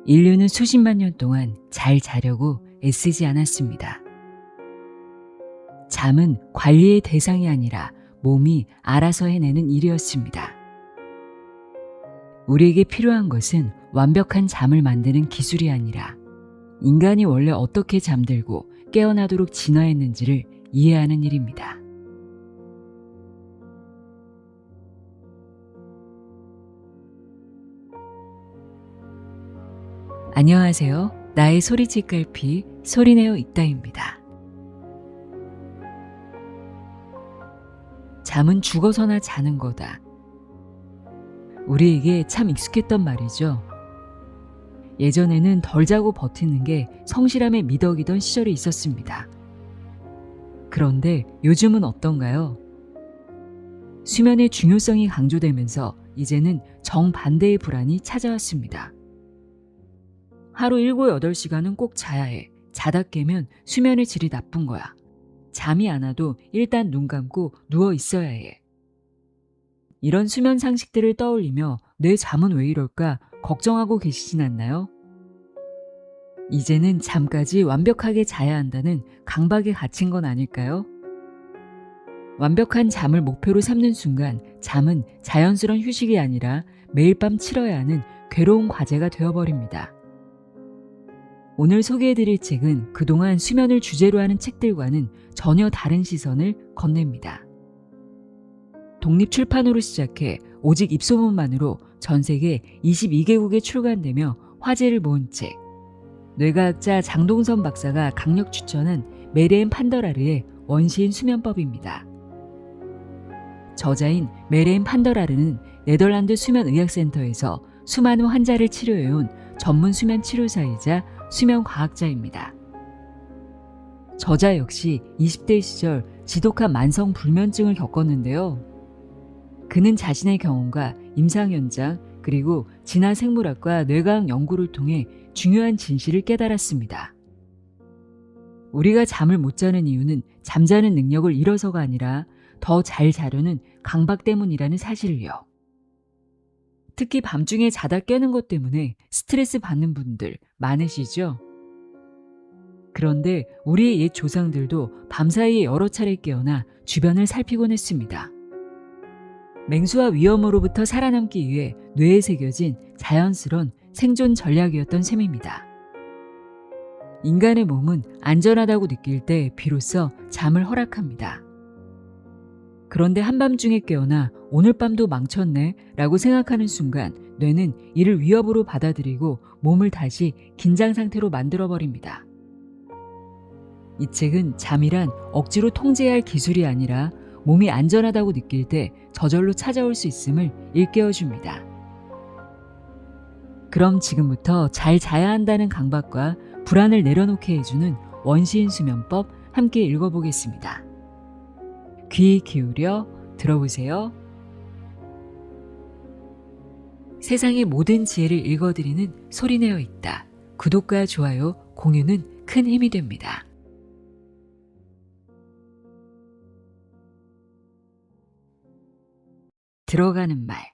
인류는 수십만 년 동안 잘 자려고 애쓰지 않았습니다. 잠은 관리의 대상이 아니라 몸이 알아서 해내는 일이었습니다. 우리에게 필요한 것은 완벽한 잠을 만드는 기술이 아니라 인간이 원래 어떻게 잠들고 깨어나도록 진화했는지를 이해하는 일입니다. 안녕하세요. 나의 소리집 갈피 소리내어 있다입니다. 잠은 죽어서나 자는 거다. 우리에게 참 익숙했던 말이죠. 예전에는 덜 자고 버티는 게 성실함의 미덕이던 시절이 있었습니다. 그런데 요즘은 어떤가요? 수면의 중요성이 강조되면서 이제는 정반대의 불안이 찾아왔습니다. 하루 7, 8시간은 꼭 자야 해. 자다 깨면 수면의 질이 나쁜 거야. 잠이 안 와도 일단 눈 감고 누워 있어야 해. 이런 수면 상식들을 떠올리며 내 잠은 왜 이럴까 걱정하고 계시진 않나요? 이제는 잠까지 완벽하게 자야 한다는 강박에 갇힌 건 아닐까요? 완벽한 잠을 목표로 삼는 순간 잠은 자연스러운 휴식이 아니라 매일 밤 치러야 하는 괴로운 과제가 되어버립니다. 오늘 소개해드릴 책은 그동안 수면을 주제로 하는 책들과는 전혀 다른 시선을 건넵니다. 독립출판으로 시작해 오직 입소문만으로 전 세계 22개국에 출간되며 화제를 모은 책, 뇌과학자 장동선 박사가 강력 추천한 메레인 판더라르의 원시인 수면법입니다. 저자인 메레인 판더라르는 네덜란드 수면의학센터에서 수많은 환자를 치료해온 전문 수면 치료사이자 수면과학자입니다. 저자 역시 20대 시절 지독한 만성 불면증을 겪었는데요. 그는 자신의 경험과 임상 현장 그리고 진화 생물학과 뇌과학 연구를 통해 중요한 진실을 깨달았습니다. 우리가 잠을 못 자는 이유는 잠자는 능력을 잃어서가 아니라 더 잘 자려는 강박 때문이라는 사실을요. 특히 밤중에 자다 깨는 것 때문에 스트레스 받는 분들 많으시죠? 그런데 우리의 옛 조상들도 밤사이에 여러 차례 깨어나 주변을 살피곤 했습니다. 맹수와 위험으로부터 살아남기 위해 뇌에 새겨진 자연스러운 생존 전략이었던 셈입니다. 인간의 몸은 안전하다고 느낄 때 비로소 잠을 허락합니다. 그런데 한밤중에 깨어나 오늘 밤도 망쳤네 라고 생각하는 순간 뇌는 이를 위협으로 받아들이고 몸을 다시 긴장 상태로 만들어버립니다. 이 책은 잠이란 억지로 통제해야 할 기술이 아니라 몸이 안전하다고 느낄 때 저절로 찾아올 수 있음을 일깨워줍니다. 그럼 지금부터 잘 자야 한다는 강박과 불안을 내려놓게 해주는 원시인 수면법 함께 읽어보겠습니다. 귀 기울여 들어보세요. 세상의 모든 지혜를 읽어드리는 소리내어 있다. 구독과 좋아요, 공유는 큰 힘이 됩니다. 들어가는 말.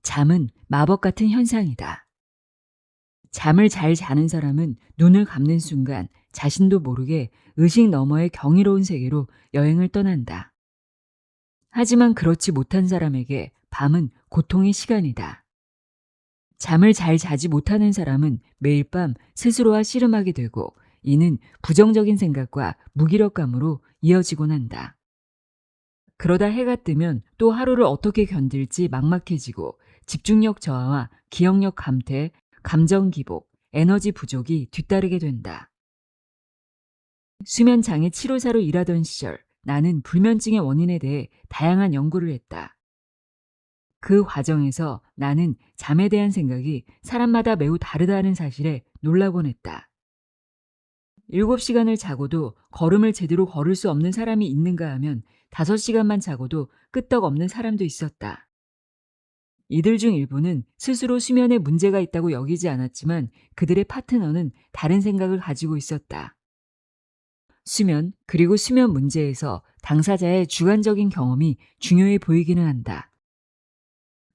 잠은 마법 같은 현상이다. 잠을 잘 자는 사람은 눈을 감는 순간 자신도 모르게 의식 너머의 경이로운 세계로 여행을 떠난다. 하지만 그렇지 못한 사람에게 밤은 고통의 시간이다. 잠을 잘 자지 못하는 사람은 매일 밤 스스로와 씨름하게 되고 이는 부정적인 생각과 무기력감으로 이어지곤 한다. 그러다 해가 뜨면 또 하루를 어떻게 견딜지 막막해지고 집중력 저하와 기억력 감퇴, 감정 기복, 에너지 부족이 뒤따르게 된다. 수면장애 치료사로 일하던 시절 나는 불면증의 원인에 대해 다양한 연구를 했다. 그 과정에서 나는 잠에 대한 생각이 사람마다 매우 다르다는 사실에 놀라곤 했다. 7시간을 자고도 걸음을 제대로 걸을 수 없는 사람이 있는가 하면 5시간만 자고도 끄떡없는 사람도 있었다. 이들 중 일부는 스스로 수면에 문제가 있다고 여기지 않았지만 그들의 파트너는 다른 생각을 가지고 있었다. 수면 그리고 수면 문제에서 당사자의 주관적인 경험이 중요해 보이기는 한다.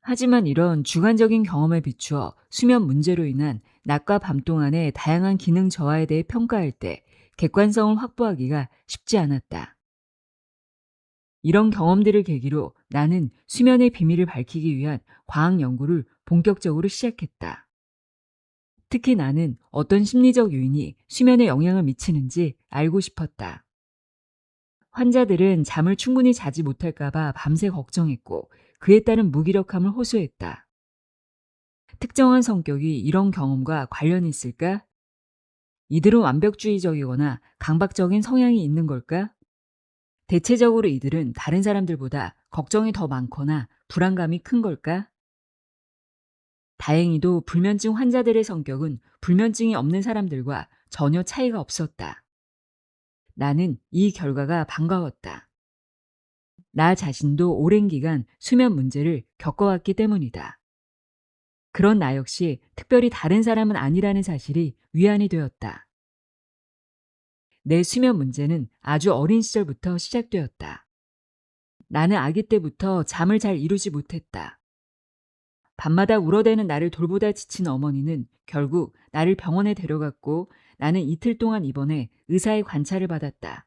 하지만 이런 주관적인 경험에 비추어 수면 문제로 인한 낮과 밤 동안의 다양한 기능 저하에 대해 평가할 때 객관성을 확보하기가 쉽지 않았다. 이런 경험들을 계기로 나는 수면의 비밀을 밝히기 위한 과학 연구를 본격적으로 시작했다. 특히 나는 어떤 심리적 요인이 수면에 영향을 미치는지 알고 싶었다. 환자들은 잠을 충분히 자지 못할까봐 밤새 걱정했고 그에 따른 무기력함을 호소했다. 특정한 성격이 이런 경험과 관련이 있을까? 이들은 완벽주의적이거나 강박적인 성향이 있는 걸까? 대체적으로 이들은 다른 사람들보다 걱정이 더 많거나 불안감이 큰 걸까? 다행히도 불면증 환자들의 성격은 불면증이 없는 사람들과 전혀 차이가 없었다. 나는 이 결과가 반가웠다. 나 자신도 오랜 기간 수면 문제를 겪어왔기 때문이다. 그런 나 역시 특별히 다른 사람은 아니라는 사실이 위안이 되었다. 내 수면 문제는 아주 어린 시절부터 시작되었다. 나는 아기 때부터 잠을 잘 이루지 못했다. 밤마다 울어대는 나를 돌보다 지친 어머니는 결국 나를 병원에 데려갔고 나는 이틀 동안 입원해 의사의 관찰을 받았다.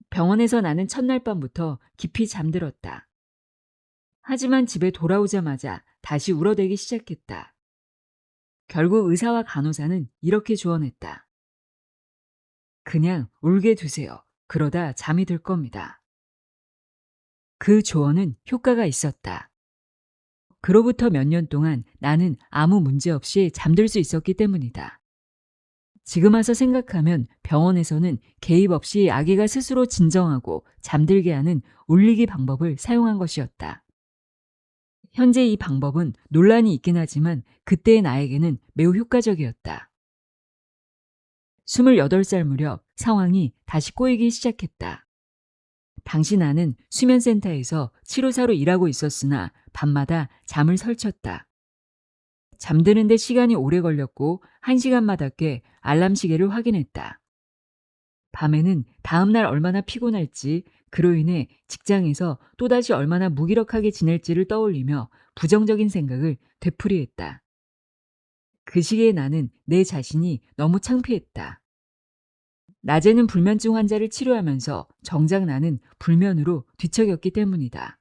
병원에서 나는 첫날 밤부터 깊이 잠들었다. 하지만 집에 돌아오자마자 다시 울어대기 시작했다. 결국 의사와 간호사는 이렇게 조언했다. 그냥 울게 두세요. 그러다 잠이 들 겁니다. 그 조언은 효과가 있었다. 그로부터 몇 년 동안 나는 아무 문제 없이 잠들 수 있었기 때문이다. 지금 와서 생각하면 병원에서는 개입 없이 아기가 스스로 진정하고 잠들게 하는 울리기 방법을 사용한 것이었다. 현재 이 방법은 논란이 있긴 하지만 그때의 나에게는 매우 효과적이었다. 28살 무렵 상황이 다시 꼬이기 시작했다. 당시 나는 수면센터에서 치료사로 일하고 있었으나 밤마다 잠을 설쳤다. 잠드는데 시간이 오래 걸렸고 1시간마다 꽤 알람 시계를 확인했다. 밤에는 다음날 얼마나 피곤할지 그로 인해 직장에서 또다시 얼마나 무기력하게 지낼지를 떠올리며 부정적인 생각을 되풀이했다. 그 시기에 나는 내 자신이 너무 창피했다. 낮에는 불면증 환자를 치료하면서 정작 나는 불면으로 뒤척였기 때문이다.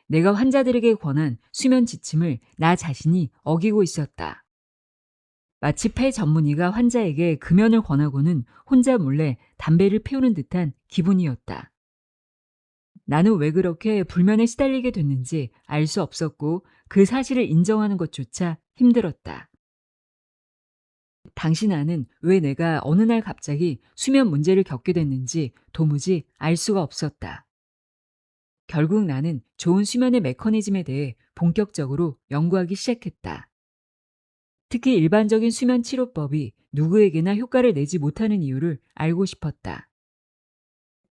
내가 환자들에게 권한 수면 지침을 나 자신이 어기고 있었다. 마치 폐 전문의가 환자에게 금연을 권하고는 혼자 몰래 담배를 피우는 듯한 기분이었다. 나는 왜 그렇게 불면에 시달리게 됐는지 알 수 없었고 그 사실을 인정하는 것조차 힘들었다. 당시 나는 왜 내가 어느 날 갑자기 수면 문제를 겪게 됐는지 도무지 알 수가 없었다. 결국 나는 좋은 수면의 메커니즘에 대해 본격적으로 연구하기 시작했다. 특히 일반적인 수면 치료법이 누구에게나 효과를 내지 못하는 이유를 알고 싶었다.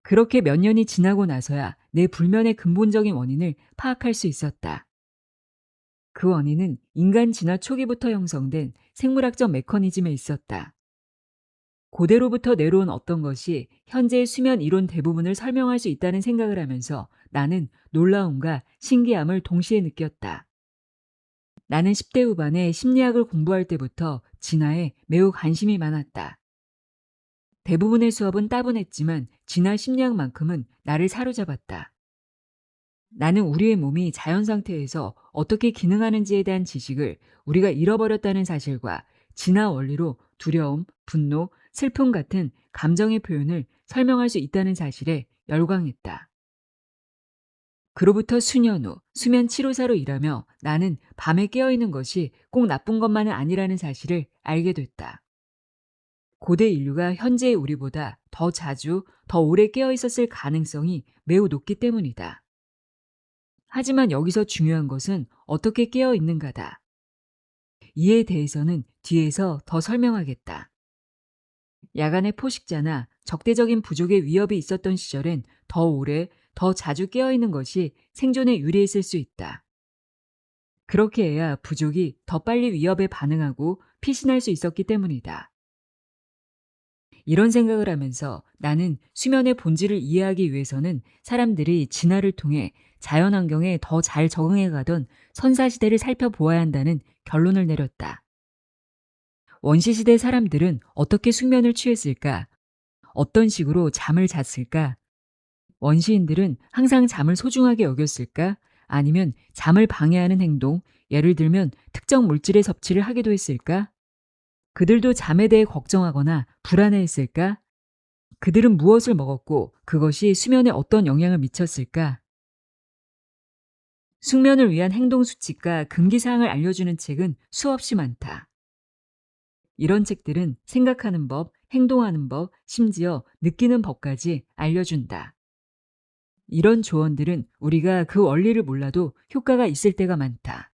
그렇게 몇 년이 지나고 나서야 내 불면의 근본적인 원인을 파악할 수 있었다. 그 원인은 인간 진화 초기부터 형성된 생물학적 메커니즘에 있었다. 고대로부터 내려온 어떤 것이 현재의 수면 이론 대부분을 설명할 수 있다는 생각을 하면서 나는 놀라움과 신기함을 동시에 느꼈다. 나는 10대 후반에 심리학을 공부할 때부터 진화에 매우 관심이 많았다. 대부분의 수업은 따분했지만 진화 심리학만큼은 나를 사로잡았다. 나는 우리의 몸이 자연 상태에서 어떻게 기능하는지에 대한 지식을 우리가 잃어버렸다는 사실과 진화 원리로 두려움, 분노, 슬픔 같은 감정의 표현을 설명할 수 있다는 사실에 열광했다. 그로부터 수년 후 수면 치료사로 일하며 나는 밤에 깨어있는 것이 꼭 나쁜 것만은 아니라는 사실을 알게 됐다. 고대 인류가 현재의 우리보다 더 자주, 더 오래 깨어있었을 가능성이 매우 높기 때문이다. 하지만 여기서 중요한 것은 어떻게 깨어있는가다. 이에 대해서는 뒤에서 더 설명하겠다. 야간의 포식자나 적대적인 부족의 위협이 있었던 시절엔 더 오래, 더 자주 깨어있는 것이 생존에 유리했을 수 있다. 그렇게 해야 부족이 더 빨리 위협에 반응하고 피신할 수 있었기 때문이다. 이런 생각을 하면서 나는 수면의 본질을 이해하기 위해서는 사람들이 진화를 통해 자연환경에 더 잘 적응해 가던 선사시대를 살펴보아야 한다는 결론을 내렸다. 원시시대 사람들은 어떻게 숙면을 취했을까? 어떤 식으로 잠을 잤을까? 원시인들은 항상 잠을 소중하게 여겼을까? 아니면 잠을 방해하는 행동, 예를 들면 특정 물질의 섭취를 하기도 했을까? 그들도 잠에 대해 걱정하거나 불안해했을까? 그들은 무엇을 먹었고 그것이 수면에 어떤 영향을 미쳤을까? 숙면을 위한 행동 수칙과 금기사항을 알려주는 책은 수없이 많다. 이런 책들은 생각하는 법, 행동하는 법, 심지어 느끼는 법까지 알려준다. 이런 조언들은 우리가 그 원리를 몰라도 효과가 있을 때가 많다.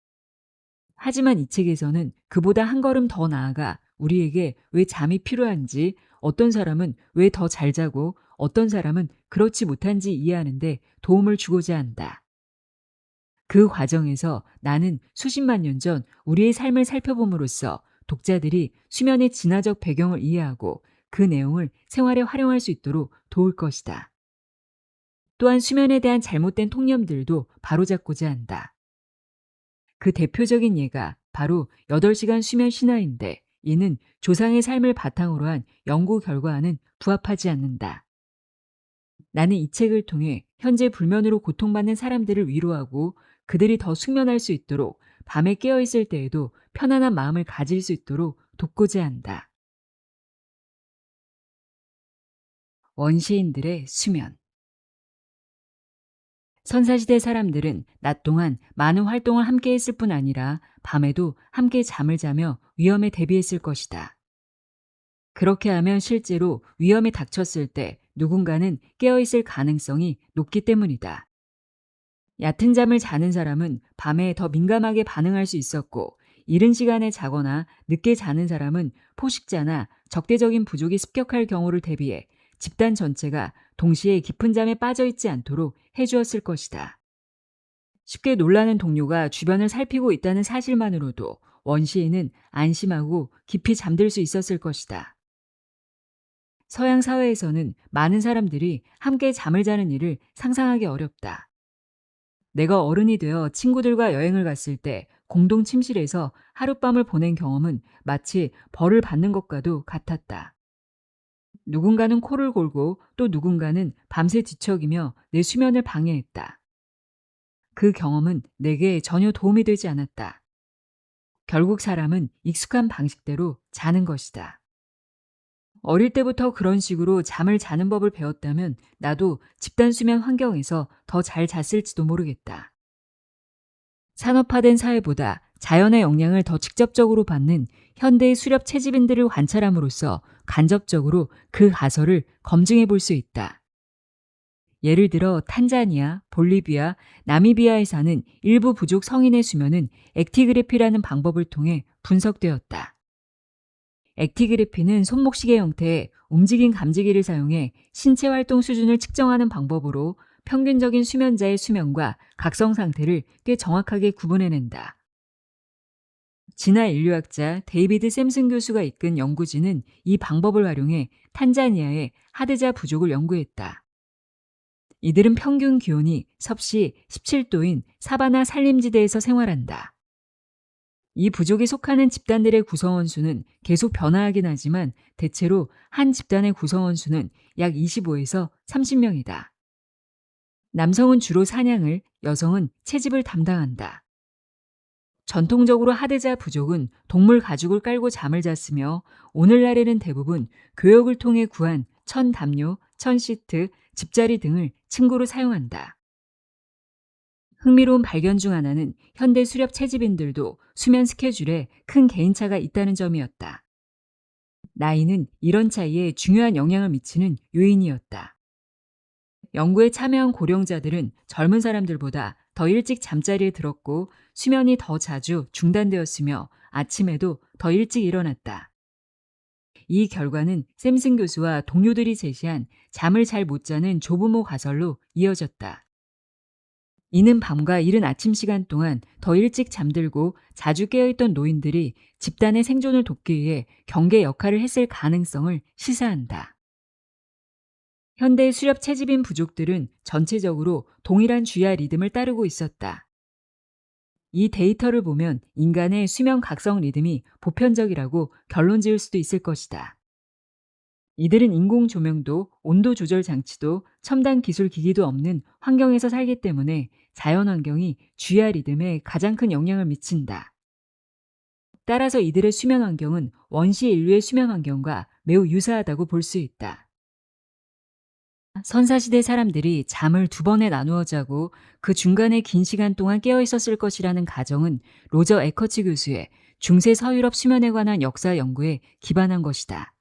하지만 이 책에서는 그보다 한 걸음 더 나아가 우리에게 왜 잠이 필요한지, 어떤 사람은 왜 더 잘 자고 어떤 사람은 그렇지 못한지 이해하는데 도움을 주고자 한다. 그 과정에서 나는 수십만 년 전 우리의 삶을 살펴봄으로써 독자들이 수면의 진화적 배경을 이해하고 그 내용을 생활에 활용할 수 있도록 도울 것이다. 또한 수면에 대한 잘못된 통념들도 바로잡고자 한다. 그 대표적인 예가 바로 8시간 수면 신화인데 이는 조상의 삶을 바탕으로 한 연구 결과와는 부합하지 않는다. 나는 이 책을 통해 현재 불면으로 고통받는 사람들을 위로하고 그들이 더 숙면할 수 있도록 밤에 깨어있을 때에도 편안한 마음을 가질 수 있도록 돕고자 한다. 원시인들의 수면. 선사시대 사람들은 낮 동안 많은 활동을 함께 했을 뿐 아니라 밤에도 함께 잠을 자며 위험에 대비했을 것이다. 그렇게 하면 실제로 위험이 닥쳤을 때 누군가는 깨어있을 가능성이 높기 때문이다. 얕은 잠을 자는 사람은 밤에 더 민감하게 반응할 수 있었고, 이른 시간에 자거나 늦게 자는 사람은 포식자나 적대적인 부족이 습격할 경우를 대비해 집단 전체가 동시에 깊은 잠에 빠져 있지 않도록 해주었을 것이다. 쉽게 놀라는 동료가 주변을 살피고 있다는 사실만으로도 원시인은 안심하고 깊이 잠들 수 있었을 것이다. 서양 사회에서는 많은 사람들이 함께 잠을 자는 일을 상상하기 어렵다. 내가 어른이 되어 친구들과 여행을 갔을 때 공동 침실에서 하룻밤을 보낸 경험은 마치 벌을 받는 것과도 같았다. 누군가는 코를 골고 또 누군가는 밤새 뒤척이며 내 수면을 방해했다. 그 경험은 내게 전혀 도움이 되지 않았다. 결국 사람은 익숙한 방식대로 자는 것이다. 어릴 때부터 그런 식으로 잠을 자는 법을 배웠다면 나도 집단 수면 환경에서 더 잘 잤을지도 모르겠다. 산업화된 사회보다 자연의 영향을 더 직접적으로 받는 현대의 수렵 채집인들을 관찰함으로써 간접적으로 그 가설을 검증해 볼 수 있다. 예를 들어 탄자니아, 볼리비아, 나미비아에 사는 일부 부족 성인의 수면은 액티그래피라는 방법을 통해 분석되었다. 액티그래피는 손목시계 형태의 움직임 감지기를 사용해 신체 활동 수준을 측정하는 방법으로 평균적인 수면자의 수면과 각성 상태를 꽤 정확하게 구분해낸다. 진화 인류학자 데이비드 샘슨 교수가 이끈 연구진은 이 방법을 활용해 탄자니아의 하드자 부족을 연구했다. 이들은 평균 기온이 섭씨 17도인 사바나 산림지대에서 생활한다. 이 부족에 속하는 집단들의 구성원 수는 계속 변화하긴 하지만 대체로 한 집단의 구성원 수는 약 25에서 30명이다. 남성은 주로 사냥을, 여성은 채집을 담당한다. 전통적으로 하드자 부족은 동물 가죽을 깔고 잠을 잤으며 오늘날에는 대부분 교역을 통해 구한 천 담요, 천 시트, 집자리 등을 침구로 사용한다. 흥미로운 발견 중 하나는 현대 수렵 채집인들도 수면 스케줄에 큰 개인차가 있다는 점이었다. 나이는 이런 차이에 중요한 영향을 미치는 요인이었다. 연구에 참여한 고령자들은 젊은 사람들보다 더 일찍 잠자리에 들었고 수면이 더 자주 중단되었으며 아침에도 더 일찍 일어났다. 이 결과는 샘슨 교수와 동료들이 제시한 잠을 잘 못 자는 조부모 가설로 이어졌다. 이는 밤과 이른 아침 시간 동안 더 일찍 잠들고 자주 깨어있던 노인들이 집단의 생존을 돕기 위해 경계 역할을 했을 가능성을 시사한다. 현대 수렵 채집인 부족들은 전체적으로 동일한 주야 리듬을 따르고 있었다. 이 데이터를 보면 인간의 수면 각성 리듬이 보편적이라고 결론 지을 수도 있을 것이다. 이들은 인공 조명도 온도 조절 장치도 첨단 기술 기기도 없는 환경에서 살기 때문에 자연 환경이 주야 리듬에 가장 큰 영향을 미친다. 따라서 이들의 수면 환경은 원시 인류의 수면 환경과 매우 유사하다고 볼 수 있다. 선사시대 사람들이 잠을 두 번에 나누어 자고 그 중간에 긴 시간 동안 깨어 있었을 것이라는 가정은 로저 에커츠 교수의 중세 서유럽 수면에 관한 역사 연구에 기반한 것이다.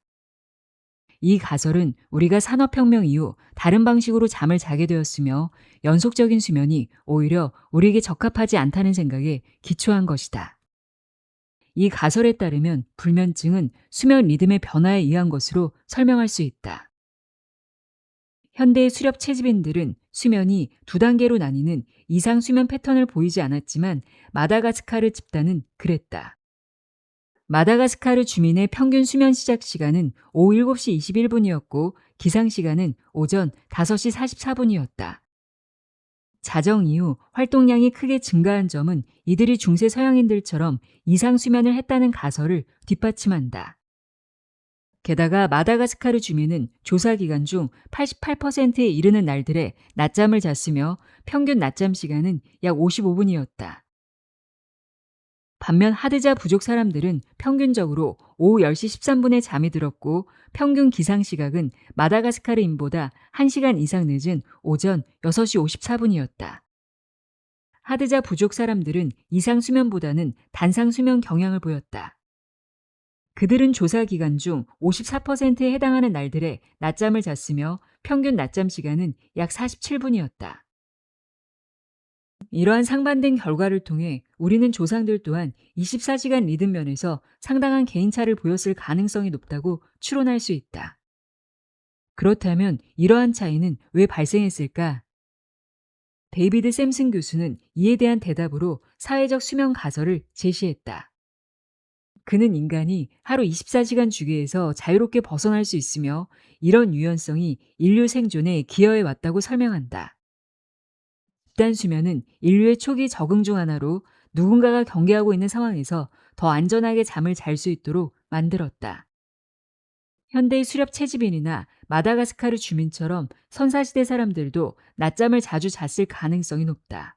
이 가설은 우리가 산업혁명 이후 다른 방식으로 잠을 자게 되었으며 연속적인 수면이 오히려 우리에게 적합하지 않다는 생각에 기초한 것이다. 이 가설에 따르면 불면증은 수면 리듬의 변화에 의한 것으로 설명할 수 있다. 현대의 수렵 채집인들은 수면이 두 단계로 나뉘는 이상 수면 패턴을 보이지 않았지만 마다가스카르 집단은 그랬다. 마다가스카르 주민의 평균 수면 시작 시간은 오후 7시 21분이었고 기상 시간은 오전 5시 44분이었다. 자정 이후 활동량이 크게 증가한 점은 이들이 중세 서양인들처럼 이상 수면을 했다는 가설을 뒷받침한다. 게다가 마다가스카르 주민은 조사 기간 중 88%에 이르는 날들에 낮잠을 잤으며 평균 낮잠 시간은 약 55분이었다. 반면 하드자 부족 사람들은 평균적으로 오후 10시 13분에 잠이 들었고 평균 기상 시각은 마다가스카르인보다 1시간 이상 늦은 오전 6시 54분이었다. 하드자 부족 사람들은 이상 수면보다는 단상 수면 경향을 보였다. 그들은 조사 기간 중 54%에 해당하는 날들에 낮잠을 잤으며 평균 낮잠 시간은 약 47분이었다. 이러한 상반된 결과를 통해 우리는 조상들 또한 24시간 리듬 면에서 상당한 개인차를 보였을 가능성이 높다고 추론할 수 있다. 그렇다면 이러한 차이는 왜 발생했을까? 데이비드 샘슨 교수는 이에 대한 대답으로 사회적 수면 가설을 제시했다. 그는 인간이 하루 24시간 주기에서 자유롭게 벗어날 수 있으며 이런 유연성이 인류 생존에 기여해 왔다고 설명한다. 집단 수면은 인류의 초기 적응 중 하나로 누군가가 경계하고 있는 상황에서 더 안전하게 잠을 잘 수 있도록 만들었다. 현대의 수렵 채집인이나 마다가스카르 주민처럼 선사시대 사람들도 낮잠을 자주 잤을 가능성이 높다.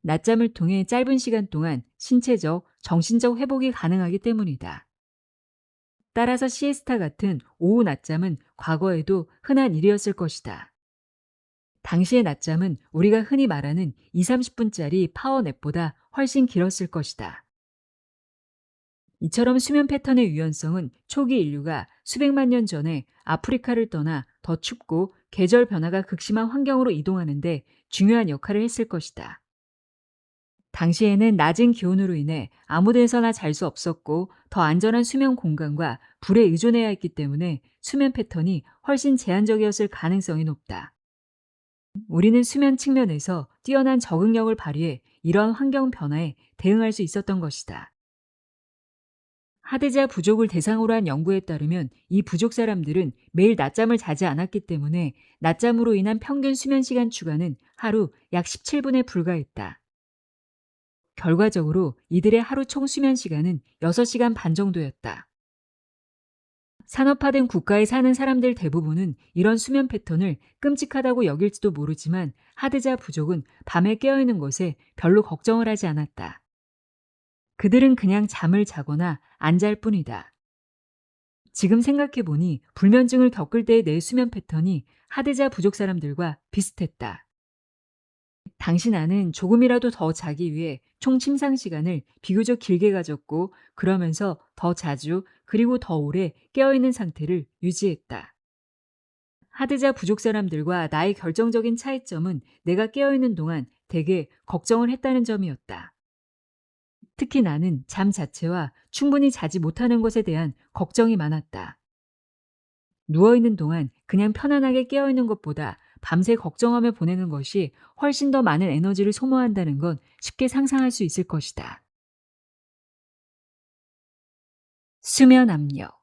낮잠을 통해 짧은 시간 동안 신체적, 정신적 회복이 가능하기 때문이다. 따라서 시에스타 같은 오후 낮잠은 과거에도 흔한 일이었을 것이다. 당시의 낮잠은 우리가 흔히 말하는 20-30분짜리 파워냅보다 훨씬 길었을 것이다. 이처럼 수면 패턴의 유연성은 초기 인류가 수백만 년 전에 아프리카를 떠나 더 춥고 계절 변화가 극심한 환경으로 이동하는데 중요한 역할을 했을 것이다. 당시에는 낮은 기온으로 인해 아무 데서나 잘 수 없었고 더 안전한 수면 공간과 불에 의존해야 했기 때문에 수면 패턴이 훨씬 제한적이었을 가능성이 높다. 우리는 수면 측면에서 뛰어난 적응력을 발휘해 이러한 환경 변화에 대응할 수 있었던 것이다. 하드자 부족을 대상으로 한 연구에 따르면 이 부족 사람들은 매일 낮잠을 자지 않았기 때문에 낮잠으로 인한 평균 수면 시간 추가는 하루 약 17분에 불과했다. 결과적으로 이들의 하루 총 수면 시간은 6시간 반 정도였다. 산업화된 국가에 사는 사람들 대부분은 이런 수면 패턴을 끔찍하다고 여길지도 모르지만 하드자 부족은 밤에 깨어있는 것에 별로 걱정을 하지 않았다. 그들은 그냥 잠을 자거나 안 잘 뿐이다. 지금 생각해보니 불면증을 겪을 때의 내 수면 패턴이 하드자 부족 사람들과 비슷했다. 당시 나는 조금이라도 더 자기 위해 총 침상 시간을 비교적 길게 가졌고 그러면서 더 자주 그리고 더 오래 깨어있는 상태를 유지했다. 하드자 부족 사람들과 나의 결정적인 차이점은 내가 깨어있는 동안 대개 걱정을 했다는 점이었다. 특히 나는 잠 자체와 충분히 자지 못하는 것에 대한 걱정이 많았다. 누워있는 동안 그냥 편안하게 깨어있는 것보다 밤새 걱정하며 보내는 것이 훨씬 더 많은 에너지를 소모한다는 건 쉽게 상상할 수 있을 것이다. 수면 압력.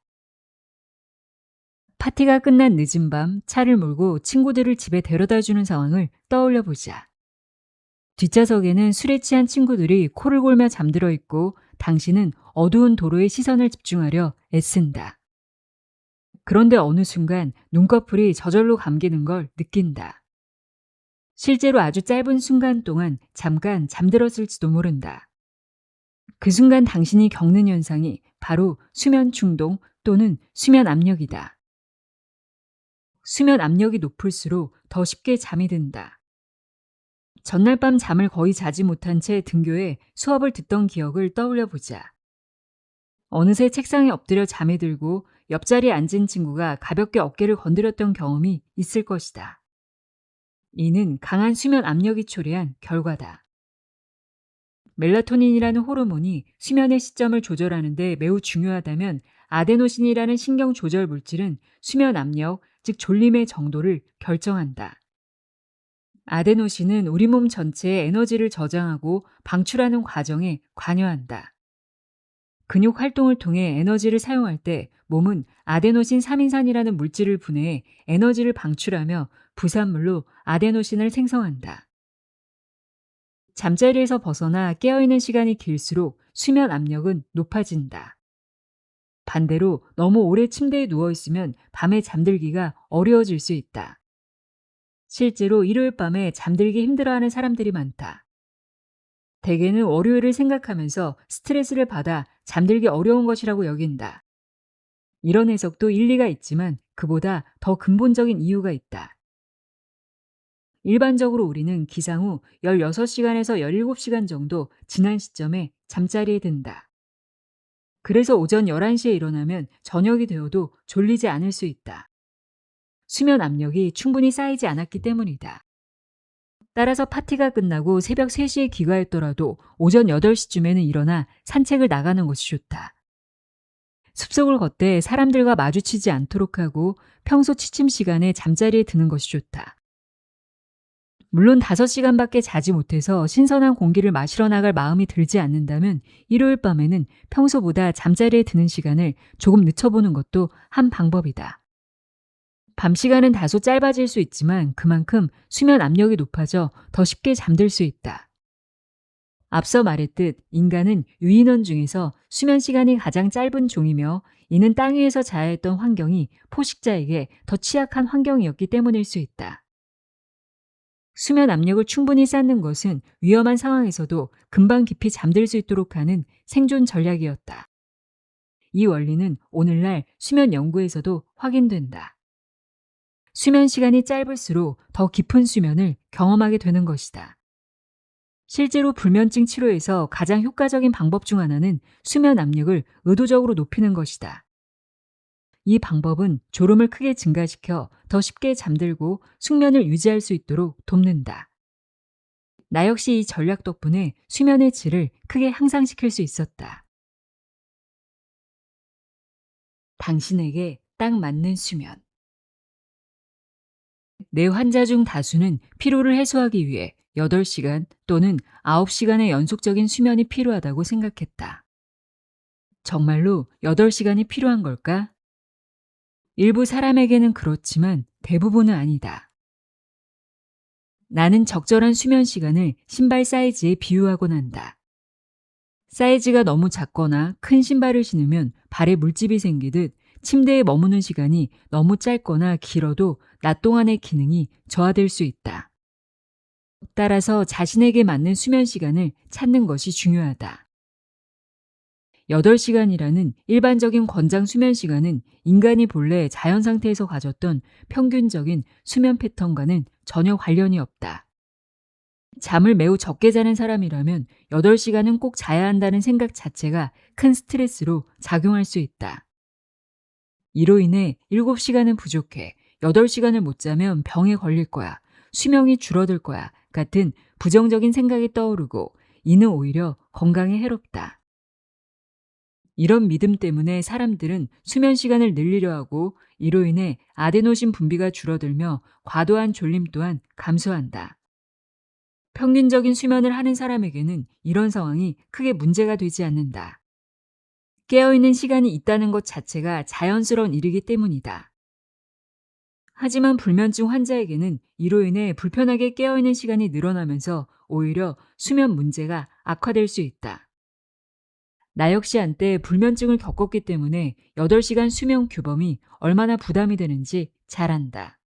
파티가 끝난 늦은 밤 차를 몰고 친구들을 집에 데려다 주는 상황을 떠올려 보자. 뒷좌석에는 술에 취한 친구들이 코를 골며 잠들어 있고 당신은 어두운 도로에 시선을 집중하려 애쓴다. 그런데 어느 순간 눈꺼풀이 저절로 감기는 걸 느낀다. 실제로 아주 짧은 순간 동안 잠깐 잠들었을지도 모른다. 그 순간 당신이 겪는 현상이 바로 수면 중독 또는 수면 압력이다. 수면 압력이 높을수록 더 쉽게 잠이 든다. 전날 밤 잠을 거의 자지 못한 채 등교해 수업을 듣던 기억을 떠올려 보자. 어느새 책상에 엎드려 잠이 들고 옆자리에 앉은 친구가 가볍게 어깨를 건드렸던 경험이 있을 것이다. 이는 강한 수면 압력이 초래한 결과다. 멜라토닌이라는 호르몬이 수면의 시점을 조절하는 데 매우 중요하다면 아데노신이라는 신경 조절 물질은 수면 압력, 즉 졸림의 정도를 결정한다. 아데노신은 우리 몸 전체의 에너지를 저장하고 방출하는 과정에 관여한다. 근육 활동을 통해 에너지를 사용할 때 몸은 아데노신 3인산이라는 물질을 분해해 에너지를 방출하며 부산물로 아데노신을 생성한다. 잠자리에서 벗어나 깨어있는 시간이 길수록 수면 압력은 높아진다. 반대로 너무 오래 침대에 누워있으면 밤에 잠들기가 어려워질 수 있다. 실제로 일요일 밤에 잠들기 힘들어하는 사람들이 많다. 대개는 월요일을 생각하면서 스트레스를 받아 잠들기 어려운 것이라고 여긴다. 이런 해석도 일리가 있지만 그보다 더 근본적인 이유가 있다. 일반적으로 우리는 기상 후 16시간에서 17시간 정도 지난 시점에 잠자리에 든다. 그래서 오전 11시에 일어나면 저녁이 되어도 졸리지 않을 수 있다. 수면 압력이 충분히 쌓이지 않았기 때문이다. 따라서 파티가 끝나고 새벽 3시에 귀가했더라도 오전 8시쯤에는 일어나 산책을 나가는 것이 좋다. 숲속을 걷되 사람들과 마주치지 않도록 하고 평소 취침 시간에 잠자리에 드는 것이 좋다. 물론 5시간밖에 자지 못해서 신선한 공기를 마시러 나갈 마음이 들지 않는다면 일요일 밤에는 평소보다 잠자리에 드는 시간을 조금 늦춰보는 것도 한 방법이다. 밤 시간은 다소 짧아질 수 있지만 그만큼 수면 압력이 높아져 더 쉽게 잠들 수 있다. 앞서 말했듯 인간은 유인원 중에서 수면 시간이 가장 짧은 종이며 이는 땅 위에서 자야 했던 환경이 포식자에게 더 취약한 환경이었기 때문일 수 있다. 수면 압력을 충분히 쌓는 것은 위험한 상황에서도 금방 깊이 잠들 수 있도록 하는 생존 전략이었다. 이 원리는 오늘날 수면 연구에서도 확인된다. 수면 시간이 짧을수록 더 깊은 수면을 경험하게 되는 것이다. 실제로 불면증 치료에서 가장 효과적인 방법 중 하나는 수면 압력을 의도적으로 높이는 것이다. 이 방법은 졸음을 크게 증가시켜 더 쉽게 잠들고 숙면을 유지할 수 있도록 돕는다. 나 역시 이 전략 덕분에 수면의 질을 크게 향상시킬 수 있었다. 당신에게 딱 맞는 수면. 내 환자 중 다수는 피로를 해소하기 위해 8시간 또는 9시간의 연속적인 수면이 필요하다고 생각했다. 정말로 8시간이 필요한 걸까? 일부 사람에게는 그렇지만 대부분은 아니다. 나는 적절한 수면 시간을 신발 사이즈에 비유하곤 한다. 사이즈가 너무 작거나 큰 신발을 신으면 발에 물집이 생기듯 침대에 머무는 시간이 너무 짧거나 길어도 낮 동안의 기능이 저하될 수 있다. 따라서 자신에게 맞는 수면 시간을 찾는 것이 중요하다. 8시간이라는 일반적인 권장 수면 시간은 인간이 본래 자연 상태에서 가졌던 평균적인 수면 패턴과는 전혀 관련이 없다. 잠을 매우 적게 자는 사람이라면 8시간은 꼭 자야 한다는 생각 자체가 큰 스트레스로 작용할 수 있다. 이로 인해 7시간은 부족해, 8시간을 못 자면 병에 걸릴 거야, 수명이 줄어들 거야 같은 부정적인 생각이 떠오르고 이는 오히려 건강에 해롭다. 이런 믿음 때문에 사람들은 수면 시간을 늘리려 하고 이로 인해 아데노신 분비가 줄어들며 과도한 졸림 또한 감소한다. 평균적인 수면을 하는 사람에게는 이런 상황이 크게 문제가 되지 않는다. 깨어있는 시간이 있다는 것 자체가 자연스러운 일이기 때문이다. 하지만 불면증 환자에게는 이로 인해 불편하게 깨어있는 시간이 늘어나면서 오히려 수면 문제가 악화될 수 있다. 나 역시 한때 불면증을 겪었기 때문에 8시간 수면 규범이 얼마나 부담이 되는지 잘 안다.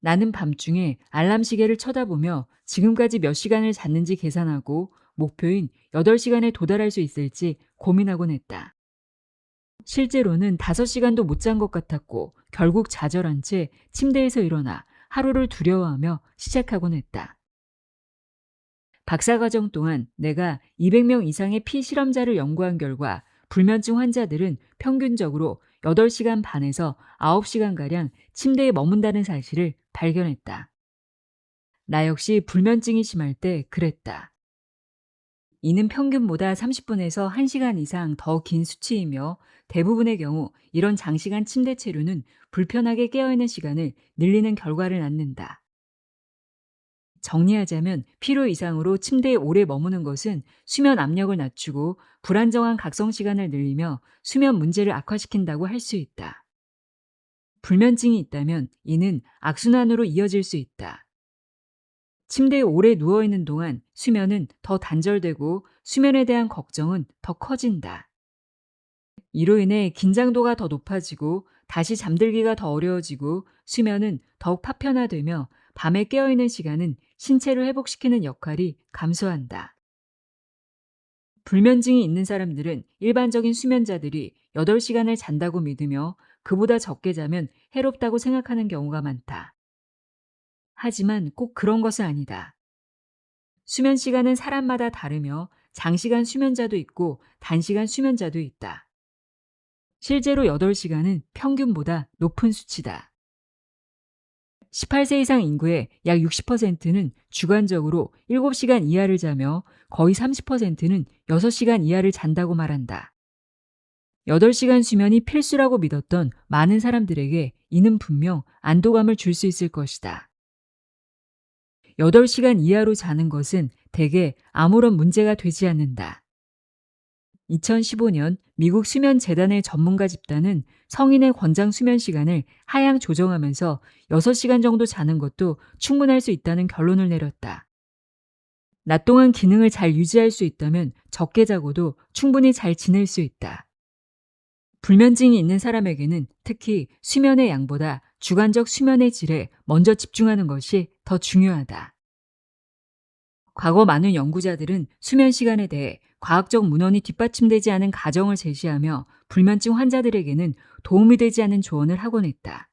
나는 밤중에 알람 시계를 쳐다보며 지금까지 몇 시간을 잤는지 계산하고 목표인 8시간에 도달할 수 있을지 고민하곤 했다. 실제로는 5시간도 못 잔 것 같았고 결국 좌절한 채 침대에서 일어나 하루를 두려워하며 시작하곤 했다. 박사과정 동안 내가 200명 이상의 피실험자를 연구한 결과 불면증 환자들은 평균적으로 8시간 반에서 9시간가량 침대에 머문다는 사실을 발견했다. 나 역시 불면증이 심할 때 그랬다. 이는 평균보다 30분에서 1시간 이상 더 긴 수치이며 대부분의 경우 이런 장시간 침대 체류는 불편하게 깨어있는 시간을 늘리는 결과를 낳는다. 정리하자면 필요 이상으로 침대에 오래 머무는 것은 수면 압력을 낮추고 불안정한 각성 시간을 늘리며 수면 문제를 악화시킨다고 할 수 있다. 불면증이 있다면 이는 악순환으로 이어질 수 있다. 침대에 오래 누워있는 동안 수면은 더 단절되고 수면에 대한 걱정은 더 커진다. 이로 인해 긴장도가 더 높아지고 다시 잠들기가 더 어려워지고 수면은 더욱 파편화되며 밤에 깨어있는 시간은 신체를 회복시키는 역할이 감소한다. 불면증이 있는 사람들은 일반적인 수면자들이 8시간을 잔다고 믿으며 그보다 적게 자면 해롭다고 생각하는 경우가 많다. 하지만 꼭 그런 것은 아니다. 수면 시간은 사람마다 다르며 장시간 수면자도 있고 단시간 수면자도 있다. 실제로 8시간은 평균보다 높은 수치다. 18세 이상 인구의 약 60%는 주관적으로 7시간 이하를 자며 거의 30%는 6시간 이하를 잔다고 말한다. 8시간 수면이 필수라고 믿었던 많은 사람들에게 이는 분명 안도감을 줄 수 있을 것이다. 8시간 이하로 자는 것은 대개 아무런 문제가 되지 않는다. 2015년 미국 수면재단의 전문가 집단은 성인의 권장 수면 시간을 하향 조정하면서 6시간 정도 자는 것도 충분할 수 있다는 결론을 내렸다. 낮 동안 기능을 잘 유지할 수 있다면 적게 자고도 충분히 잘 지낼 수 있다. 불면증이 있는 사람에게는 특히 수면의 양보다 주관적 수면의 질에 먼저 집중하는 것이 더 중요하다. 과거 많은 연구자들은 수면 시간에 대해 과학적 문헌이 뒷받침되지 않은 가정을 제시하며 불면증 환자들에게는 도움이 되지 않은 조언을 하곤 했다.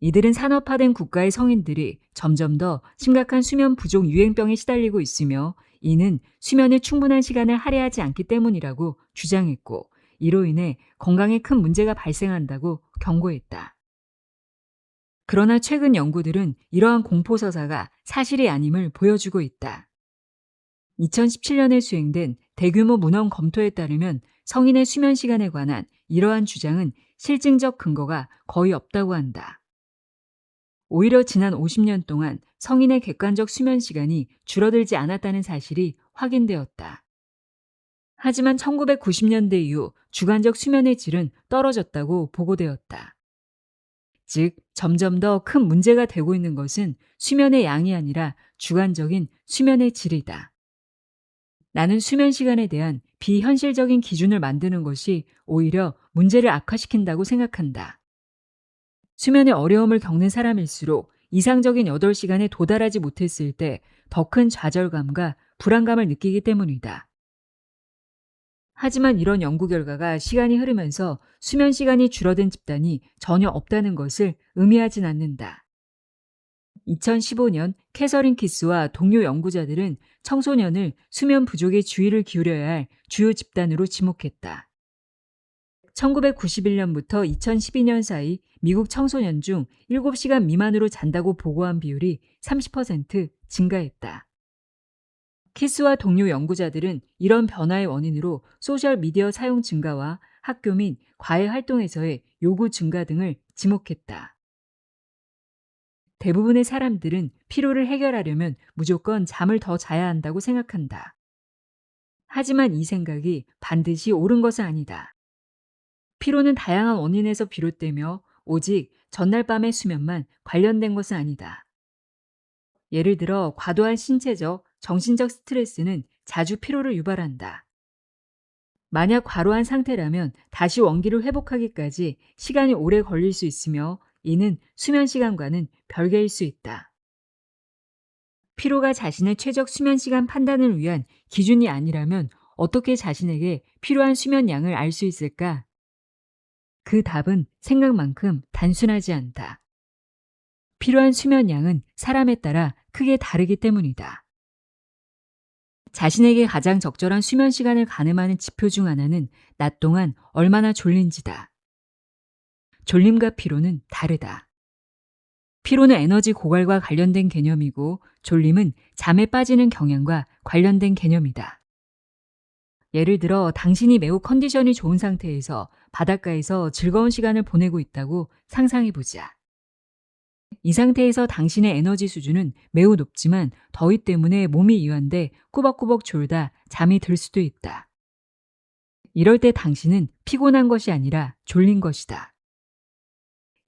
이들은 산업화된 국가의 성인들이 점점 더 심각한 수면 부족 유행병에 시달리고 있으며 이는 수면에 충분한 시간을 할애하지 않기 때문이라고 주장했고 이로 인해 건강에 큰 문제가 발생한다고 경고했다. 그러나 최근 연구들은 이러한 공포서사가 사실이 아님을 보여주고 있다. 2017년에 수행된 대규모 문헌 검토에 따르면 성인의 수면 시간에 관한 이러한 주장은 실증적 근거가 거의 없다고 한다. 오히려 지난 50년 동안 성인의 객관적 수면 시간이 줄어들지 않았다는 사실이 확인되었다. 하지만 1990년대 이후 주관적 수면의 질은 떨어졌다고 보고되었다. 즉, 점점 더 큰 문제가 되고 있는 것은 수면의 양이 아니라 주관적인 수면의 질이다. 나는 수면 시간에 대한 비현실적인 기준을 만드는 것이 오히려 문제를 악화시킨다고 생각한다. 수면에 어려움을 겪는 사람일수록 이상적인 8시간에 도달하지 못했을 때 더 큰 좌절감과 불안감을 느끼기 때문이다. 하지만 이런 연구 결과가 시간이 흐르면서 수면 시간이 줄어든 집단이 전혀 없다는 것을 의미하진 않는다. 2015년 캐서린 키스와 동료 연구자들은 청소년을 수면 부족에 주의를 기울여야 할 주요 집단으로 지목했다. 1991년부터 2012년 사이 미국 청소년 중 7시간 미만으로 잔다고 보고한 비율이 30% 증가했다. 키스와 동료 연구자들은 이런 변화의 원인으로 소셜미디어 사용 증가와 학교 및 과외 활동에서의 요구 증가 등을 지목했다. 대부분의 사람들은 피로를 해결하려면 무조건 잠을 더 자야 한다고 생각한다. 하지만 이 생각이 반드시 옳은 것은 아니다. 피로는 다양한 원인에서 비롯되며 오직 전날 밤의 수면만 관련된 것은 아니다. 예를 들어 과도한 신체적, 정신적 스트레스는 자주 피로를 유발한다. 만약 과로한 상태라면 다시 원기를 회복하기까지 시간이 오래 걸릴 수 있으며 이는 수면 시간과는 별개일 수 있다. 피로가 자신의 최적 수면 시간 판단을 위한 기준이 아니라면 어떻게 자신에게 필요한 수면 양을 알 수 있을까? 그 답은 생각만큼 단순하지 않다. 필요한 수면 양은 사람에 따라 크게 다르기 때문이다. 자신에게 가장 적절한 수면 시간을 가늠하는 지표 중 하나는 낮 동안 얼마나 졸린지다. 졸림과 피로는 다르다. 피로는 에너지 고갈과 관련된 개념이고 졸림은 잠에 빠지는 경향과 관련된 개념이다. 예를 들어 당신이 매우 컨디션이 좋은 상태에서 바닷가에서 즐거운 시간을 보내고 있다고 상상해 보자. 이 상태에서 당신의 에너지 수준은 매우 높지만 더위 때문에 몸이 이완돼 꾸벅꾸벅 졸다 잠이 들 수도 있다. 이럴 때 당신은 피곤한 것이 아니라 졸린 것이다.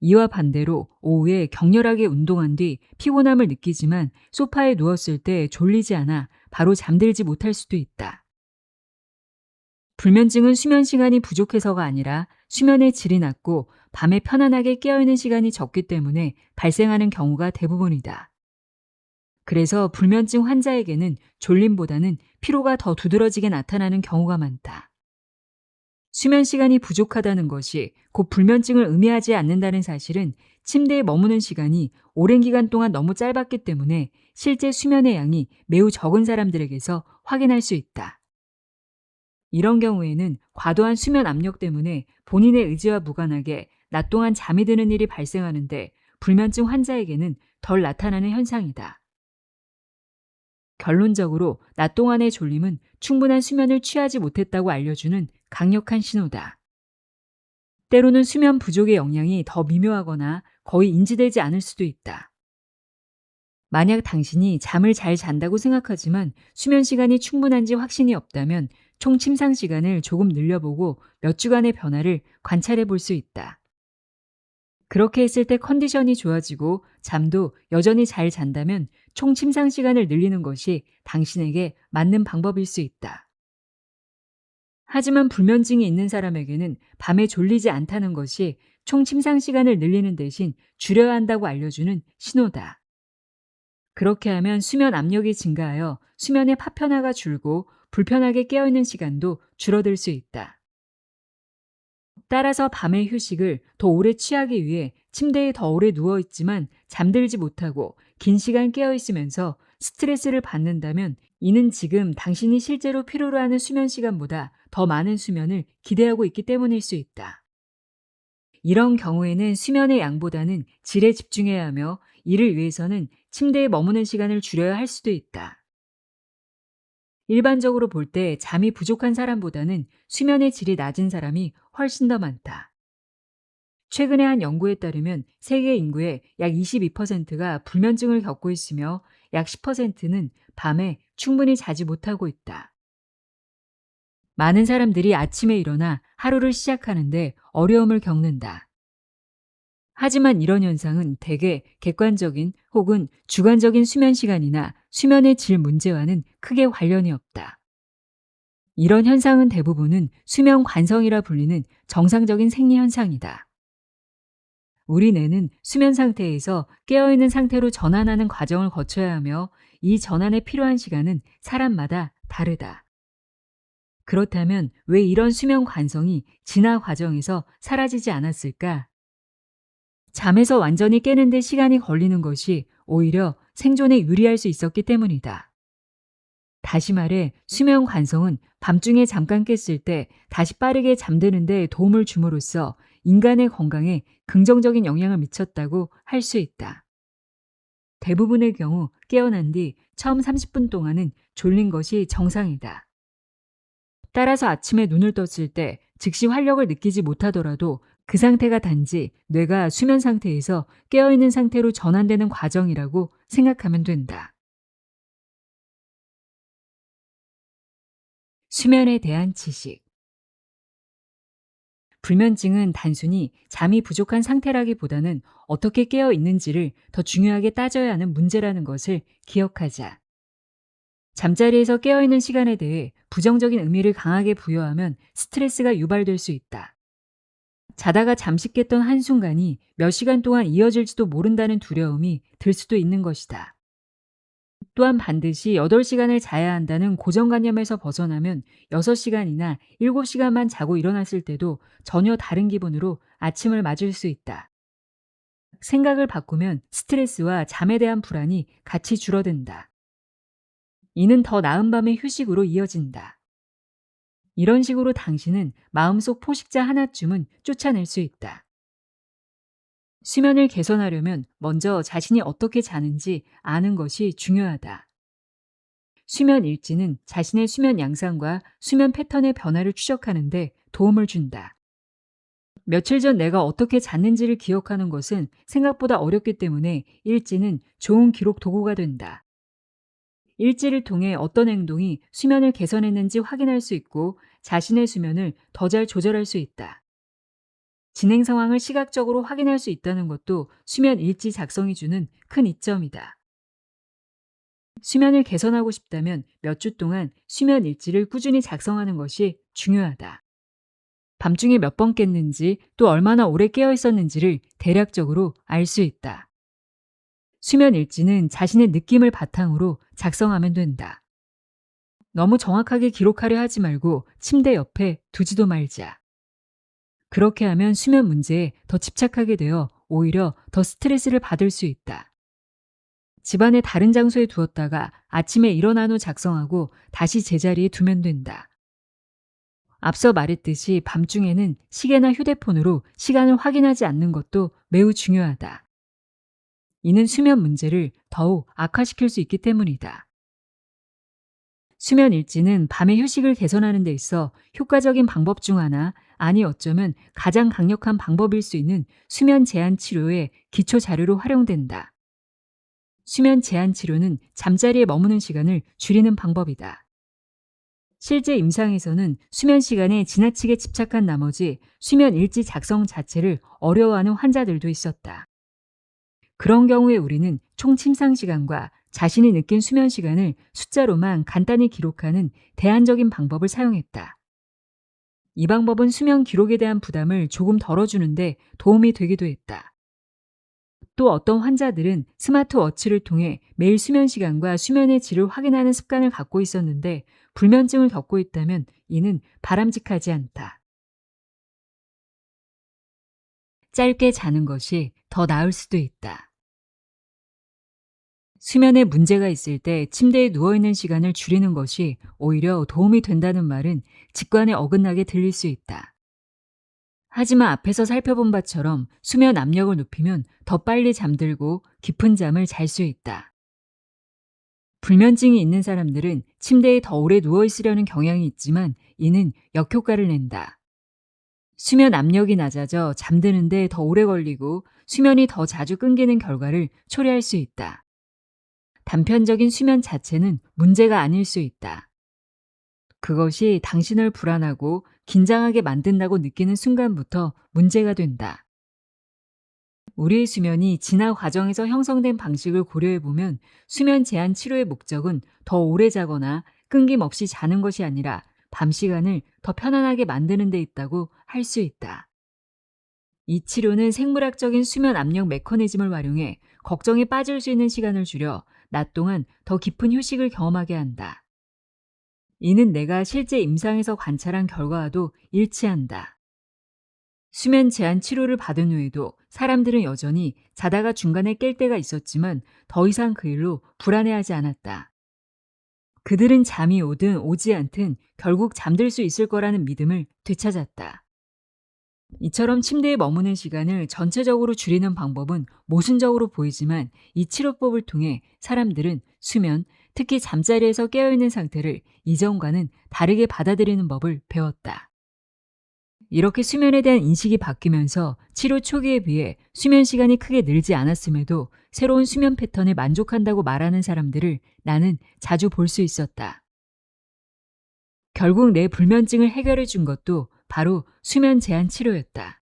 이와 반대로 오후에 격렬하게 운동한 뒤 피곤함을 느끼지만 소파에 누웠을 때 졸리지 않아 바로 잠들지 못할 수도 있다. 불면증은 수면 시간이 부족해서가 아니라 수면의 질이 낮고 밤에 편안하게 깨어있는 시간이 적기 때문에 발생하는 경우가 대부분이다. 그래서 불면증 환자에게는 졸림보다는 피로가 더 두드러지게 나타나는 경우가 많다. 수면 시간이 부족하다는 것이 곧 불면증을 의미하지 않는다는 사실은 침대에 머무는 시간이 오랜 기간 동안 너무 짧았기 때문에 실제 수면의 양이 매우 적은 사람들에게서 확인할 수 있다. 이런 경우에는 과도한 수면 압력 때문에 본인의 의지와 무관하게 낮 동안 잠이 드는 일이 발생하는데 불면증 환자에게는 덜 나타나는 현상이다. 결론적으로 낮 동안의 졸림은 충분한 수면을 취하지 못했다고 알려주는 강력한 신호다. 때로는 수면 부족의 영향이 더 미묘하거나 거의 인지되지 않을 수도 있다. 만약 당신이 잠을 잘 잔다고 생각하지만 수면 시간이 충분한지 확신이 없다면 총 침상 시간을 조금 늘려보고 몇 주간의 변화를 관찰해 볼 수 있다. 그렇게 했을 때 컨디션이 좋아지고 잠도 여전히 잘 잔다면 총 침상 시간을 늘리는 것이 당신에게 맞는 방법일 수 있다. 하지만 불면증이 있는 사람에게는 밤에 졸리지 않다는 것이 총 침상 시간을 늘리는 대신 줄여야 한다고 알려주는 신호다. 그렇게 하면 수면 압력이 증가하여 수면의 파편화가 줄고 불편하게 깨어있는 시간도 줄어들 수 있다. 따라서 밤의 휴식을 더 오래 취하기 위해 침대에 더 오래 누워있지만 잠들지 못하고 긴 시간 깨어있으면서 스트레스를 받는다면 이는 지금 당신이 실제로 필요로 하는 수면 시간보다 더 많은 수면을 기대하고 있기 때문일 수 있다. 이런 경우에는 수면의 양보다는 질에 집중해야 하며 이를 위해서는 침대에 머무는 시간을 줄여야 할 수도 있다. 일반적으로 볼 때 잠이 부족한 사람보다는 수면의 질이 낮은 사람이 훨씬 더 많다. 최근에 한 연구에 따르면 세계 인구의 약 22%가 불면증을 겪고 있으며 약 10%는 밤에 충분히 자지 못하고 있다. 많은 사람들이 아침에 일어나 하루를 시작하는데 어려움을 겪는다. 하지만 이런 현상은 대개 객관적인 혹은 주관적인 수면 시간이나 수면의 질 문제와는 크게 관련이 없다. 이런 현상은 대부분은 수면 관성이라 불리는 정상적인 생리 현상이다. 우리 뇌는 수면 상태에서 깨어있는 상태로 전환하는 과정을 거쳐야 하며 이 전환에 필요한 시간은 사람마다 다르다. 그렇다면 왜 이런 수면 관성이 진화 과정에서 사라지지 않았을까? 잠에서 완전히 깨는데 시간이 걸리는 것이 오히려 생존에 유리할 수 있었기 때문이다. 다시 말해 수면 관성은 밤중에 잠깐 깼을 때 다시 빠르게 잠드는 데 도움을 줌으로써 인간의 건강에 긍정적인 영향을 미쳤다고 할 수 있다. 대부분의 경우 깨어난 뒤 처음 30분 동안은 졸린 것이 정상이다. 따라서 아침에 눈을 떴을 때 즉시 활력을 느끼지 못하더라도 그 상태가 단지 뇌가 수면 상태에서 깨어있는 상태로 전환되는 과정이라고 생각하면 된다. 수면에 대한 지식. 불면증은 단순히 잠이 부족한 상태라기보다는 어떻게 깨어 있는지를 더 중요하게 따져야 하는 문제라는 것을 기억하자. 잠자리에서 깨어있는 시간에 대해 부정적인 의미를 강하게 부여하면 스트레스가 유발될 수 있다. 자다가 잠시 깼던 한순간이 몇 시간 동안 이어질지도 모른다는 두려움이 들 수도 있는 것이다. 또한 반드시 8시간을 자야 한다는 고정관념에서 벗어나면 6시간이나 7시간만 자고 일어났을 때도 전혀 다른 기분으로 아침을 맞을 수 있다. 생각을 바꾸면 스트레스와 잠에 대한 불안이 같이 줄어든다. 이는 더 나은 밤의 휴식으로 이어진다. 이런 식으로 당신은 마음속 포식자 하나쯤은 쫓아낼 수 있다. 수면을 개선하려면 먼저 자신이 어떻게 자는지 아는 것이 중요하다. 수면 일지는 자신의 수면 양상과 수면 패턴의 변화를 추적하는 데 도움을 준다. 며칠 전 내가 어떻게 잤는지를 기억하는 것은 생각보다 어렵기 때문에 일지는 좋은 기록 도구가 된다. 일지를 통해 어떤 행동이 수면을 개선했는지 확인할 수 있고 자신의 수면을 더 잘 조절할 수 있다. 진행 상황을 시각적으로 확인할 수 있다는 것도 수면 일지 작성이 주는 큰 이점이다. 수면을 개선하고 싶다면 몇 주 동안 수면 일지를 꾸준히 작성하는 것이 중요하다. 밤중에 몇 번 깼는지 또 얼마나 오래 깨어 있었는지를 대략적으로 알 수 있다. 수면 일지는 자신의 느낌을 바탕으로 작성하면 된다. 너무 정확하게 기록하려 하지 말고 침대 옆에 두지도 말자. 그렇게 하면 수면 문제에 더 집착하게 되어 오히려 더 스트레스를 받을 수 있다. 집안의 다른 장소에 두었다가 아침에 일어난 후 작성하고 다시 제자리에 두면 된다. 앞서 말했듯이 밤중에는 시계나 휴대폰으로 시간을 확인하지 않는 것도 매우 중요하다. 이는 수면 문제를 더욱 악화시킬 수 있기 때문이다. 수면 일지는 밤의 휴식을 개선하는 데 있어 효과적인 방법 중 하나, 아니 어쩌면 가장 강력한 방법일 수 있는 수면 제한 치료의 기초 자료로 활용된다. 수면 제한 치료는 잠자리에 머무는 시간을 줄이는 방법이다. 실제 임상에서는 수면 시간에 지나치게 집착한 나머지 수면 일지 작성 자체를 어려워하는 환자들도 있었다. 그런 경우에 우리는 총 침상 시간과 자신이 느낀 수면 시간을 숫자로만 간단히 기록하는 대안적인 방법을 사용했다. 이 방법은 수면 기록에 대한 부담을 조금 덜어주는데 도움이 되기도 했다. 또 어떤 환자들은 스마트워치를 통해 매일 수면 시간과 수면의 질을 확인하는 습관을 갖고 있었는데 불면증을 겪고 있다면 이는 바람직하지 않다. 짧게 자는 것이 더 나을 수도 있다. 수면에 문제가 있을 때 침대에 누워있는 시간을 줄이는 것이 오히려 도움이 된다는 말은 직관에 어긋나게 들릴 수 있다. 하지만 앞에서 살펴본 바처럼 수면 압력을 높이면 더 빨리 잠들고 깊은 잠을 잘 수 있다. 불면증이 있는 사람들은 침대에 더 오래 누워있으려는 경향이 있지만 이는 역효과를 낸다. 수면 압력이 낮아져 잠드는데 더 오래 걸리고 수면이 더 자주 끊기는 결과를 초래할 수 있다. 단편적인 수면 자체는 문제가 아닐 수 있다. 그것이 당신을 불안하고 긴장하게 만든다고 느끼는 순간부터 문제가 된다. 우리의 수면이 진화 과정에서 형성된 방식을 고려해보면 수면 제한 치료의 목적은 더 오래 자거나 끊김없이 자는 것이 아니라 밤 시간을 더 편안하게 만드는 데 있다고 할 수 있다. 이 치료는 생물학적인 수면 압력 메커니즘을 활용해 걱정에 빠질 수 있는 시간을 줄여 낮 동안 더 깊은 휴식을 경험하게 한다. 이는 내가 실제 임상에서 관찰한 결과와도 일치한다. 수면 제한 치료를 받은 후에도 사람들은 여전히 자다가 중간에 깰 때가 있었지만 더 이상 그 일로 불안해하지 않았다. 그들은 잠이 오든 오지 않든 결국 잠들 수 있을 거라는 믿음을 되찾았다. 이처럼 침대에 머무는 시간을 전체적으로 줄이는 방법은 모순적으로 보이지만 이 치료법을 통해 사람들은 수면, 특히 잠자리에서 깨어있는 상태를 이전과는 다르게 받아들이는 법을 배웠다. 이렇게 수면에 대한 인식이 바뀌면서 치료 초기에 비해 수면 시간이 크게 늘지 않았음에도 새로운 수면 패턴에 만족한다고 말하는 사람들을 나는 자주 볼 수 있었다. 결국 내 불면증을 해결해 준 것도 바로 수면 제한 치료였다.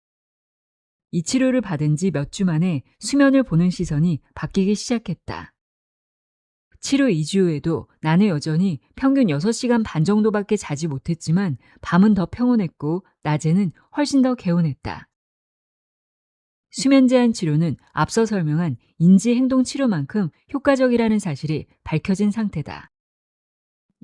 이 치료를 받은 지 몇 주 만에 수면을 보는 시선이 바뀌기 시작했다. 치료 2주 후에도 나는 여전히 평균 6시간 반 정도밖에 자지 못했지만 밤은 더 평온했고 낮에는 훨씬 더 개운했다. 수면 제한 치료는 앞서 설명한 인지 행동 치료만큼 효과적이라는 사실이 밝혀진 상태다.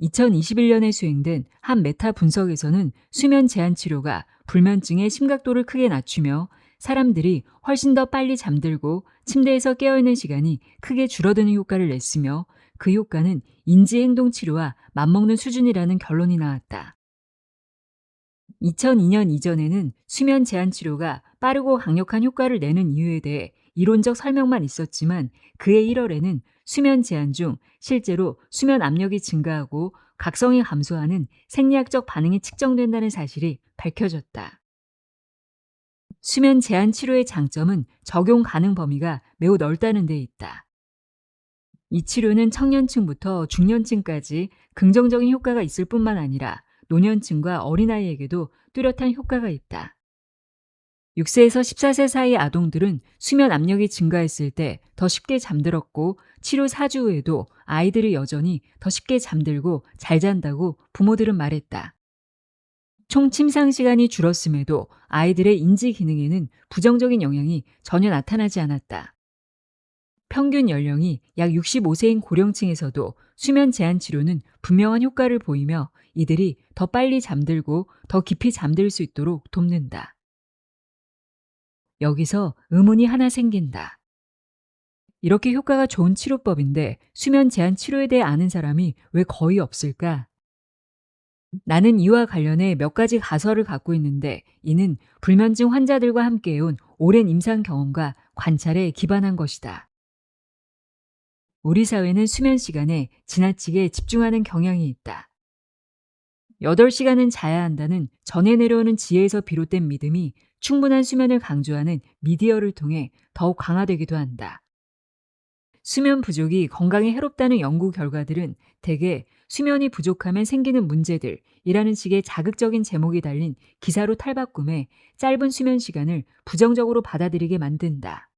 2021년에 수행된 한 메타 분석에서는 수면 제한 치료가 불면증의 심각도를 크게 낮추며 사람들이 훨씬 더 빨리 잠들고 침대에서 깨어있는 시간이 크게 줄어드는 효과를 냈으며 그 효과는 인지행동 치료와 맞먹는 수준이라는 결론이 나왔다. 2002년 이전에는 수면 제한 치료가 빠르고 강력한 효과를 내는 이유에 대해 이론적 설명만 있었지만 그해 1월에는 수면 제한 중 실제로 수면 압력이 증가하고 각성이 감소하는 생리학적 반응이 측정된다는 사실이 밝혀졌다. 수면 제한 치료의 장점은 적용 가능 범위가 매우 넓다는 데 있다. 이 치료는 청년층부터 중년층까지 긍정적인 효과가 있을 뿐만 아니라 노년층과 어린아이에게도 뚜렷한 효과가 있다. 6세에서 14세 사이 아동들은 수면 압력이 증가했을 때 더 쉽게 잠들었고 치료 4주 후에도 아이들이 여전히 더 쉽게 잠들고 잘 잔다고 부모들은 말했다. 총 침상 시간이 줄었음에도 아이들의 인지 기능에는 부정적인 영향이 전혀 나타나지 않았다. 평균 연령이 약 65세인 고령층에서도 수면 제한 치료는 분명한 효과를 보이며 이들이 더 빨리 잠들고 더 깊이 잠들 수 있도록 돕는다. 여기서 의문이 하나 생긴다. 이렇게 효과가 좋은 치료법인데 수면 제한 치료에 대해 아는 사람이 왜 거의 없을까? 나는 이와 관련해 몇 가지 가설을 갖고 있는데 이는 불면증 환자들과 함께해온 오랜 임상 경험과 관찰에 기반한 것이다. 우리 사회는 수면 시간에 지나치게 집중하는 경향이 있다. 8시간은 자야 한다는 전해 내려오는 지혜에서 비롯된 믿음이 충분한 수면을 강조하는 미디어를 통해 더욱 강화되기도 한다. 수면 부족이 건강에 해롭다는 연구 결과들은 대개 수면이 부족하면 생기는 문제들이라는 식의 자극적인 제목이 달린 기사로 탈바꿈해 짧은 수면 시간을 부정적으로 받아들이게 만든다.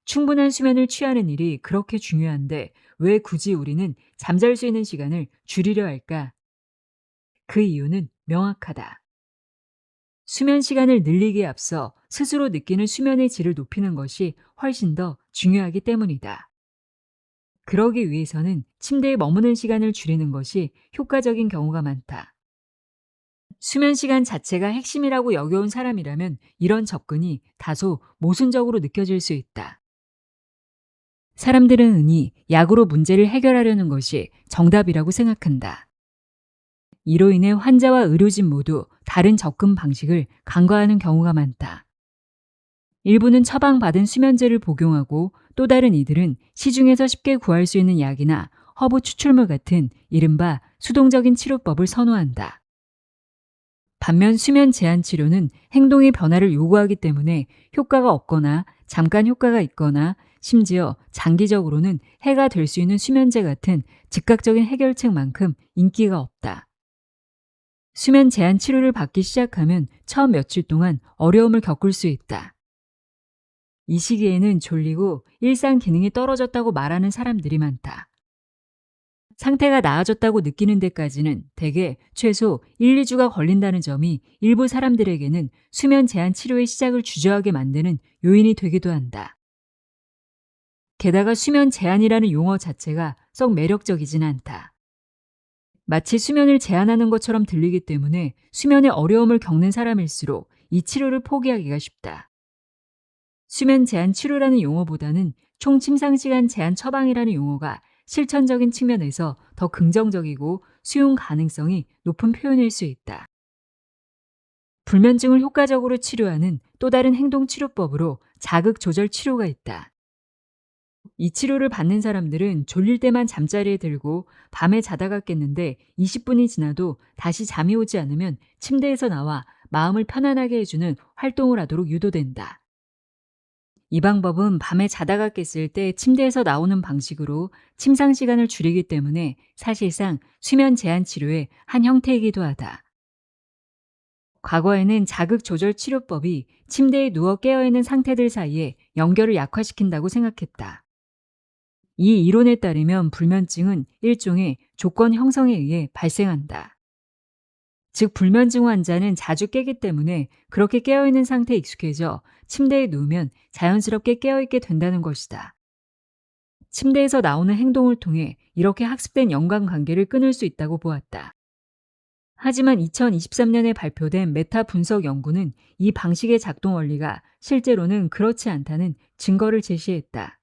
충분한 수면을 취하는 일이 그렇게 중요한데 왜 굳이 우리는 잠잘 수 있는 시간을 줄이려 할까? 그 이유는 명확하다. 수면 시간을 늘리기에 앞서 스스로 느끼는 수면의 질을 높이는 것이 훨씬 더 중요하기 때문이다. 그러기 위해서는 침대에 머무는 시간을 줄이는 것이 효과적인 경우가 많다. 수면 시간 자체가 핵심이라고 여겨온 사람이라면 이런 접근이 다소 모순적으로 느껴질 수 있다. 사람들은 흔히 약으로 문제를 해결하려는 것이 정답이라고 생각한다. 이로 인해 환자와 의료진 모두 다른 접근 방식을 간과하는 경우가 많다. 일부는 처방받은 수면제를 복용하고 또 다른 이들은 시중에서 쉽게 구할 수 있는 약이나 허브 추출물 같은 이른바 수동적인 치료법을 선호한다. 반면 수면 제한 치료는 행동의 변화를 요구하기 때문에 효과가 없거나 잠깐 효과가 있거나 심지어 장기적으로는 해가 될 수 있는 수면제 같은 즉각적인 해결책만큼 인기가 없다. 수면 제한 치료를 받기 시작하면 처음 며칠 동안 어려움을 겪을 수 있다. 이 시기에는 졸리고 일상 기능이 떨어졌다고 말하는 사람들이 많다. 상태가 나아졌다고 느끼는 데까지는 대개 최소 1, 2주가 걸린다는 점이 일부 사람들에게는 수면 제한 치료의 시작을 주저하게 만드는 요인이 되기도 한다. 게다가 수면 제한이라는 용어 자체가 썩 매력적이진 않다. 마치 수면을 제한하는 것처럼 들리기 때문에 수면에 어려움을 겪는 사람일수록 이 치료를 포기하기가 쉽다. 수면 제한 치료라는 용어보다는 총 침상 시간 제한 처방이라는 용어가 실천적인 측면에서 더 긍정적이고 수용 가능성이 높은 표현일 수 있다. 불면증을 효과적으로 치료하는 또 다른 행동 치료법으로 자극 조절 치료가 있다. 이 치료를 받는 사람들은 졸릴 때만 잠자리에 들고 밤에 자다가 깼는데 20분이 지나도 다시 잠이 오지 않으면 침대에서 나와 마음을 편안하게 해주는 활동을 하도록 유도된다. 이 방법은 밤에 자다가 깼을 때 침대에서 나오는 방식으로 침상 시간을 줄이기 때문에 사실상 수면 제한 치료의 한 형태이기도 하다. 과거에는 자극 조절 치료법이 침대에 누워 깨어있는 상태들 사이에 연결을 약화시킨다고 생각했다. 이 이론에 따르면 불면증은 일종의 조건 형성에 의해 발생한다. 즉 불면증 환자는 자주 깨기 때문에 그렇게 깨어있는 상태에 익숙해져 침대에 누우면 자연스럽게 깨어있게 된다는 것이다. 침대에서 나오는 행동을 통해 이렇게 학습된 연관관계를 끊을 수 있다고 보았다. 하지만 2023년에 발표된 메타 분석 연구는 이 방식의 작동 원리가 실제로는 그렇지 않다는 증거를 제시했다.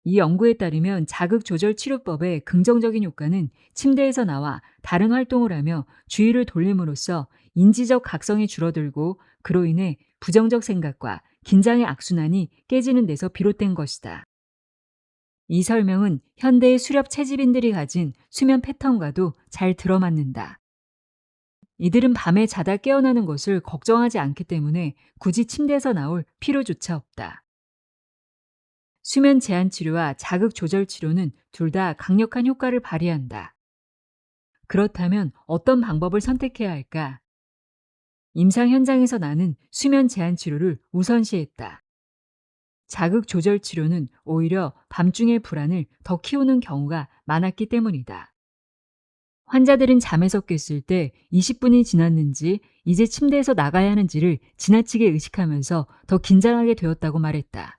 이 연구에 따르면 자극 조절 치료법의 긍정적인 효과는 침대에서 나와 다른 활동을 하며 주의를 돌림으로써 인지적 각성이 줄어들고 그로 인해 부정적 생각과 긴장의 악순환이 깨지는 데서 비롯된 것이다. 이 설명은 현대의 수렵 채집인들이 가진 수면 패턴과도 잘 들어맞는다. 이들은 밤에 자다 깨어나는 것을 걱정하지 않기 때문에 굳이 침대에서 나올 필요조차 없다. 수면 제한 치료와 자극 조절 치료는 둘 다 강력한 효과를 발휘한다. 그렇다면 어떤 방법을 선택해야 할까? 임상 현장에서 나는 수면 제한 치료를 우선시했다. 자극 조절 치료는 오히려 밤중의 불안을 더 키우는 경우가 많았기 때문이다. 환자들은 잠에서 깼을 때 20분이 지났는지 이제 침대에서 나가야 하는지를 지나치게 의식하면서 더 긴장하게 되었다고 말했다.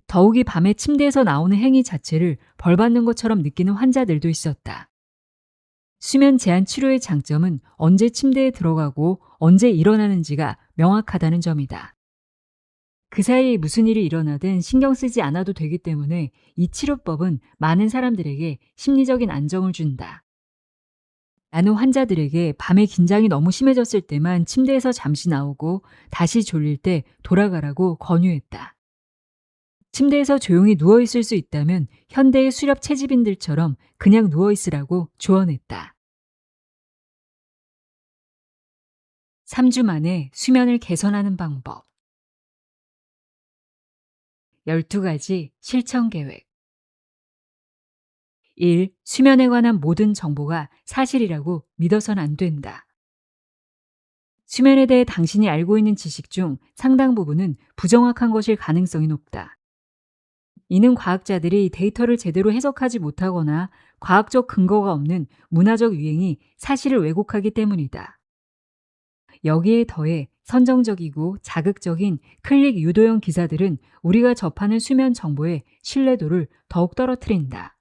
더욱이 밤에 침대에서 나오는 행위 자체를 벌받는 것처럼 느끼는 환자들도 있었다. 수면 제한 치료의 장점은 언제 침대에 들어가고 언제 일어나는지가 명확하다는 점이다. 그 사이에 무슨 일이 일어나든 신경 쓰지 않아도 되기 때문에 이 치료법은 많은 사람들에게 심리적인 안정을 준다. 나는 환자들에게 밤에 긴장이 너무 심해졌을 때만 침대에서 잠시 나오고 다시 졸릴 때 돌아가라고 권유했다. 침대에서 조용히 누워있을 수 있다면 현대의 수렵 채집인들처럼 그냥 누워있으라고 조언했다. 3주 만에 수면을 개선하는 방법. 12가지 실천 계획. 1. 수면에 관한 모든 정보가 사실이라고 믿어선 안 된다. 수면에 대해 당신이 알고 있는 지식 중 상당 부분은 부정확한 것일 가능성이 높다. 이는 과학자들이 데이터를 제대로 해석하지 못하거나 과학적 근거가 없는 문화적 유행이 사실을 왜곡하기 때문이다. 여기에 더해 선정적이고 자극적인 클릭 유도형 기사들은 우리가 접하는 수면 정보의 신뢰도를 더욱 떨어뜨린다.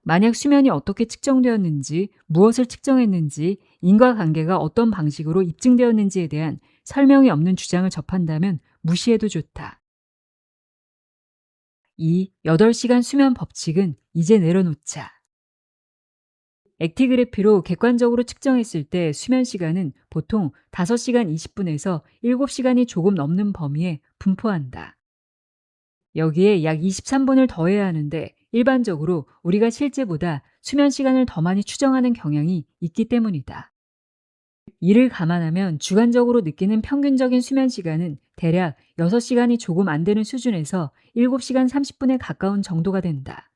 만약 수면이 어떻게 측정되었는지, 무엇을 측정했는지, 인과관계가 어떤 방식으로 입증되었는지에 대한 설명이 없는 주장을 접한다면 무시해도 좋다. 2. 8시간 수면 법칙은 이제 내려놓자. 액티그래피로 객관적으로 측정했을 때 수면 시간은 보통 5시간 20분에서 7시간이 조금 넘는 범위에 분포한다. 여기에 약 23분을 더해야 하는데 일반적으로 우리가 실제보다 수면 시간을 더 많이 추정하는 경향이 있기 때문이다. 이를 감안하면 주관적으로 느끼는 평균적인 수면 시간은 대략 6시간이 조금 안 되는 수준에서 7시간 30분에 가까운 정도가 된다.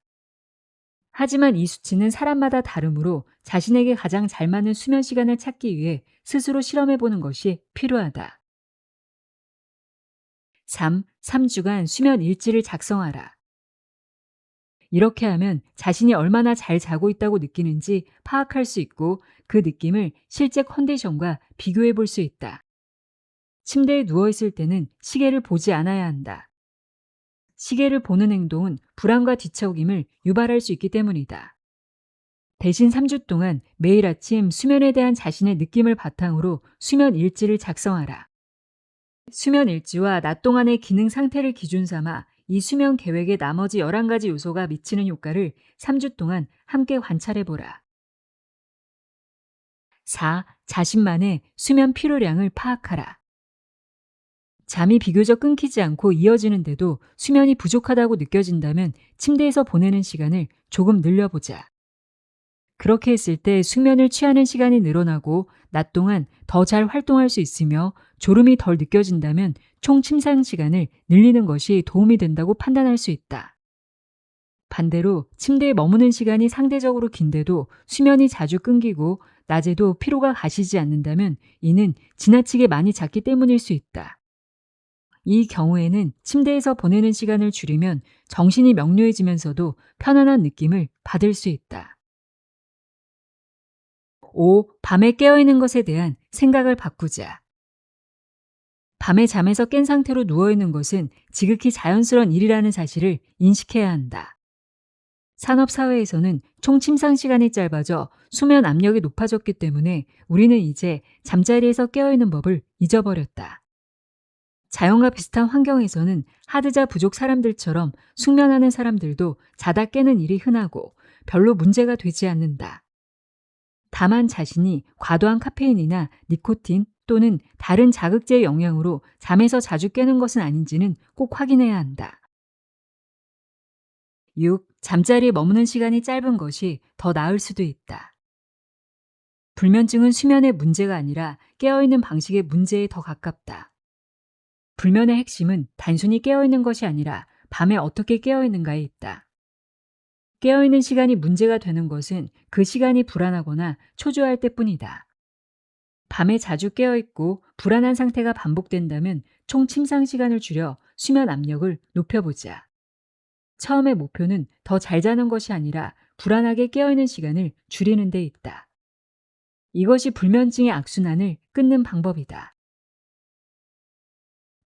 하지만 이 수치는 사람마다 다르므로 자신에게 가장 잘 맞는 수면 시간을 찾기 위해 스스로 실험해보는 것이 필요하다. 3. 3주간 수면 일지를 작성하라. 이렇게 하면 자신이 얼마나 잘 자고 있다고 느끼는지 파악할 수 있고 그 느낌을 실제 컨디션과 비교해 볼 수 있다. 침대에 누워있을 때는 시계를 보지 않아야 한다. 시계를 보는 행동은 불안과 뒤척임을 유발할 수 있기 때문이다. 대신 3주 동안 매일 아침 수면에 대한 자신의 느낌을 바탕으로 수면 일지를 작성하라. 수면 일지와 낮 동안의 기능 상태를 기준 삼아 이 수면 계획의 나머지 11가지 요소가 미치는 효과를 3주 동안 함께 관찰해보라. 4. 자신만의 수면 필요량을 파악하라. 잠이 비교적 끊기지 않고 이어지는데도 수면이 부족하다고 느껴진다면 침대에서 보내는 시간을 조금 늘려보자. 그렇게 했을 때 숙면을 취하는 시간이 늘어나고 낮 동안 더 잘 활동할 수 있으며 졸음이 덜 느껴진다면 총 침상 시간을 늘리는 것이 도움이 된다고 판단할 수 있다. 반대로 침대에 머무는 시간이 상대적으로 긴데도 수면이 자주 끊기고 낮에도 피로가 가시지 않는다면 이는 지나치게 많이 잤기 때문일 수 있다. 이 경우에는 침대에서 보내는 시간을 줄이면 정신이 명료해지면서도 편안한 느낌을 받을 수 있다. 5. 밤에 깨어있는 것에 대한 생각을 바꾸자. 밤에 잠에서 깬 상태로 누워있는 것은 지극히 자연스러운 일이라는 사실을 인식해야 한다. 산업사회에서는 총 침상 시간이 짧아져 수면 압력이 높아졌기 때문에 우리는 이제 잠자리에서 깨어있는 법을 잊어버렸다. 자연과 비슷한 환경에서는 하드자 부족 사람들처럼 숙면하는 사람들도 자다 깨는 일이 흔하고 별로 문제가 되지 않는다. 다만 자신이 과도한 카페인이나 니코틴 또는 다른 자극제의 영향으로 잠에서 자주 깨는 것은 아닌지는 꼭 확인해야 한다. 6. 잠자리에 머무는 시간이 짧은 것이 더 나을 수도 있다. 불면증은 수면의 문제가 아니라 깨어있는 방식의 문제에 더 가깝다. 불면의 핵심은 단순히 깨어있는 것이 아니라 밤에 어떻게 깨어있는가에 있다. 깨어있는 시간이 문제가 되는 것은 그 시간이 불안하거나 초조할 때뿐이다. 밤에 자주 깨어있고 불안한 상태가 반복된다면 총 침상 시간을 줄여 수면 압력을 높여보자. 처음의 목표는 더 잘 자는 것이 아니라 불안하게 깨어있는 시간을 줄이는 데 있다. 이것이 불면증의 악순환을 끊는 방법이다.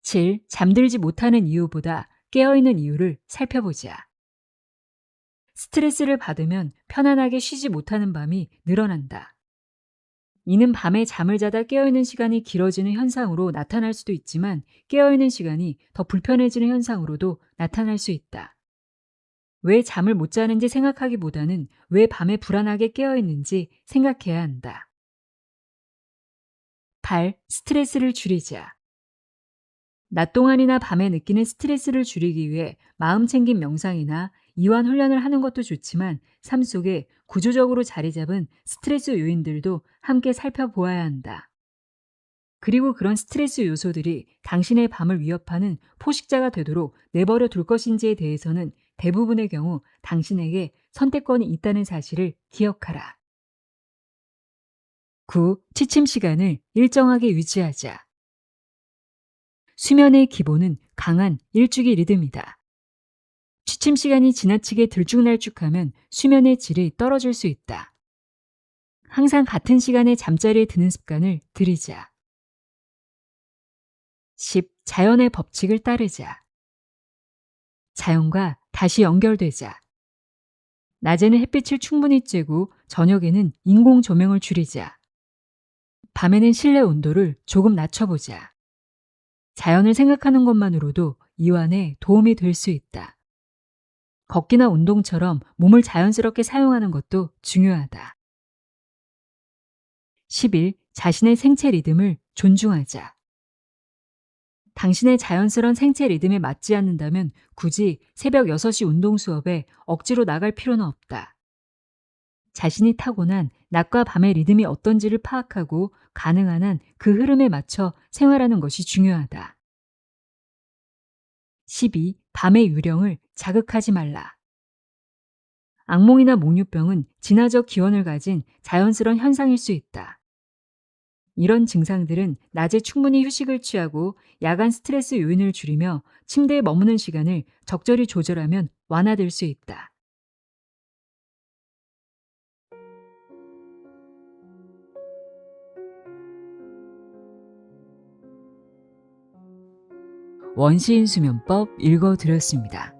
7. 잠들지 못하는 이유보다 깨어있는 이유를 살펴보자. 스트레스를 받으면 편안하게 쉬지 못하는 밤이 늘어난다. 이는 밤에 잠을 자다 깨어있는 시간이 길어지는 현상으로 나타날 수도 있지만 깨어있는 시간이 더 불편해지는 현상으로도 나타날 수 있다. 왜 잠을 못 자는지 생각하기보다는 왜 밤에 불안하게 깨어있는지 생각해야 한다. 8. 스트레스를 줄이자. 낮 동안이나 밤에 느끼는 스트레스를 줄이기 위해 마음챙김 명상이나 이완 훈련을 하는 것도 좋지만 삶 속에 구조적으로 자리 잡은 스트레스 요인들도 함께 살펴보아야 한다. 그리고 그런 스트레스 요소들이 당신의 밤을 위협하는 포식자가 되도록 내버려 둘 것인지에 대해서는 대부분의 경우 당신에게 선택권이 있다는 사실을 기억하라. 9. 취침 시간을 일정하게 유지하자. 수면의 기본은 강한 일주기 리듬이다. 취침 시간이 지나치게 들쭉날쭉하면 수면의 질이 떨어질 수 있다. 항상 같은 시간에 잠자리에 드는 습관을 들이자. 10. 자연의 법칙을 따르자. 자연과 다시 연결되자. 낮에는 햇빛을 충분히 쬐고 저녁에는 인공 조명을 줄이자. 밤에는 실내 온도를 조금 낮춰보자. 자연을 생각하는 것만으로도 이완에 도움이 될 수 있다. 걷기나 운동처럼 몸을 자연스럽게 사용하는 것도 중요하다. 11. 자신의 생체 리듬을 존중하자. 당신의 자연스러운 생체 리듬에 맞지 않는다면 굳이 새벽 6시 운동 수업에 억지로 나갈 필요는 없다. 자신이 타고난 낮과 밤의 리듬이 어떤지를 파악하고 가능한 한 그 흐름에 맞춰 생활하는 것이 중요하다. 12. 밤의 유령을 자극하지 말라. 악몽이나 목류병은 진화적 기원을 가진 자연스러운 현상일 수 있다. 이런 증상들은 낮에 충분히 휴식을 취하고 야간 스트레스 요인을 줄이며 침대에 머무는 시간을 적절히 조절하면 완화될 수 있다. 원시인 수면법 읽어드렸습니다.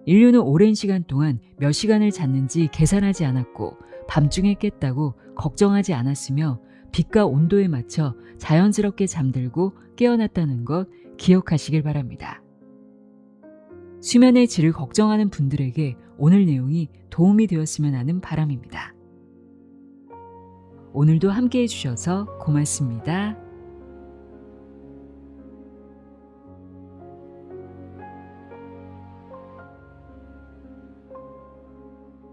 인류는 오랜 시간 동안 몇 시간을 잤는지 계산하지 않았고 밤중에 깼다고 걱정하지 않았으며 빛과 온도에 맞춰 자연스럽게 잠들고 깨어났다는 것 기억하시길 바랍니다. 수면의 질을 걱정하는 분들에게 오늘 내용이 도움이 되었으면 하는 바람입니다. 오늘도 함께해 주셔서 고맙습니다.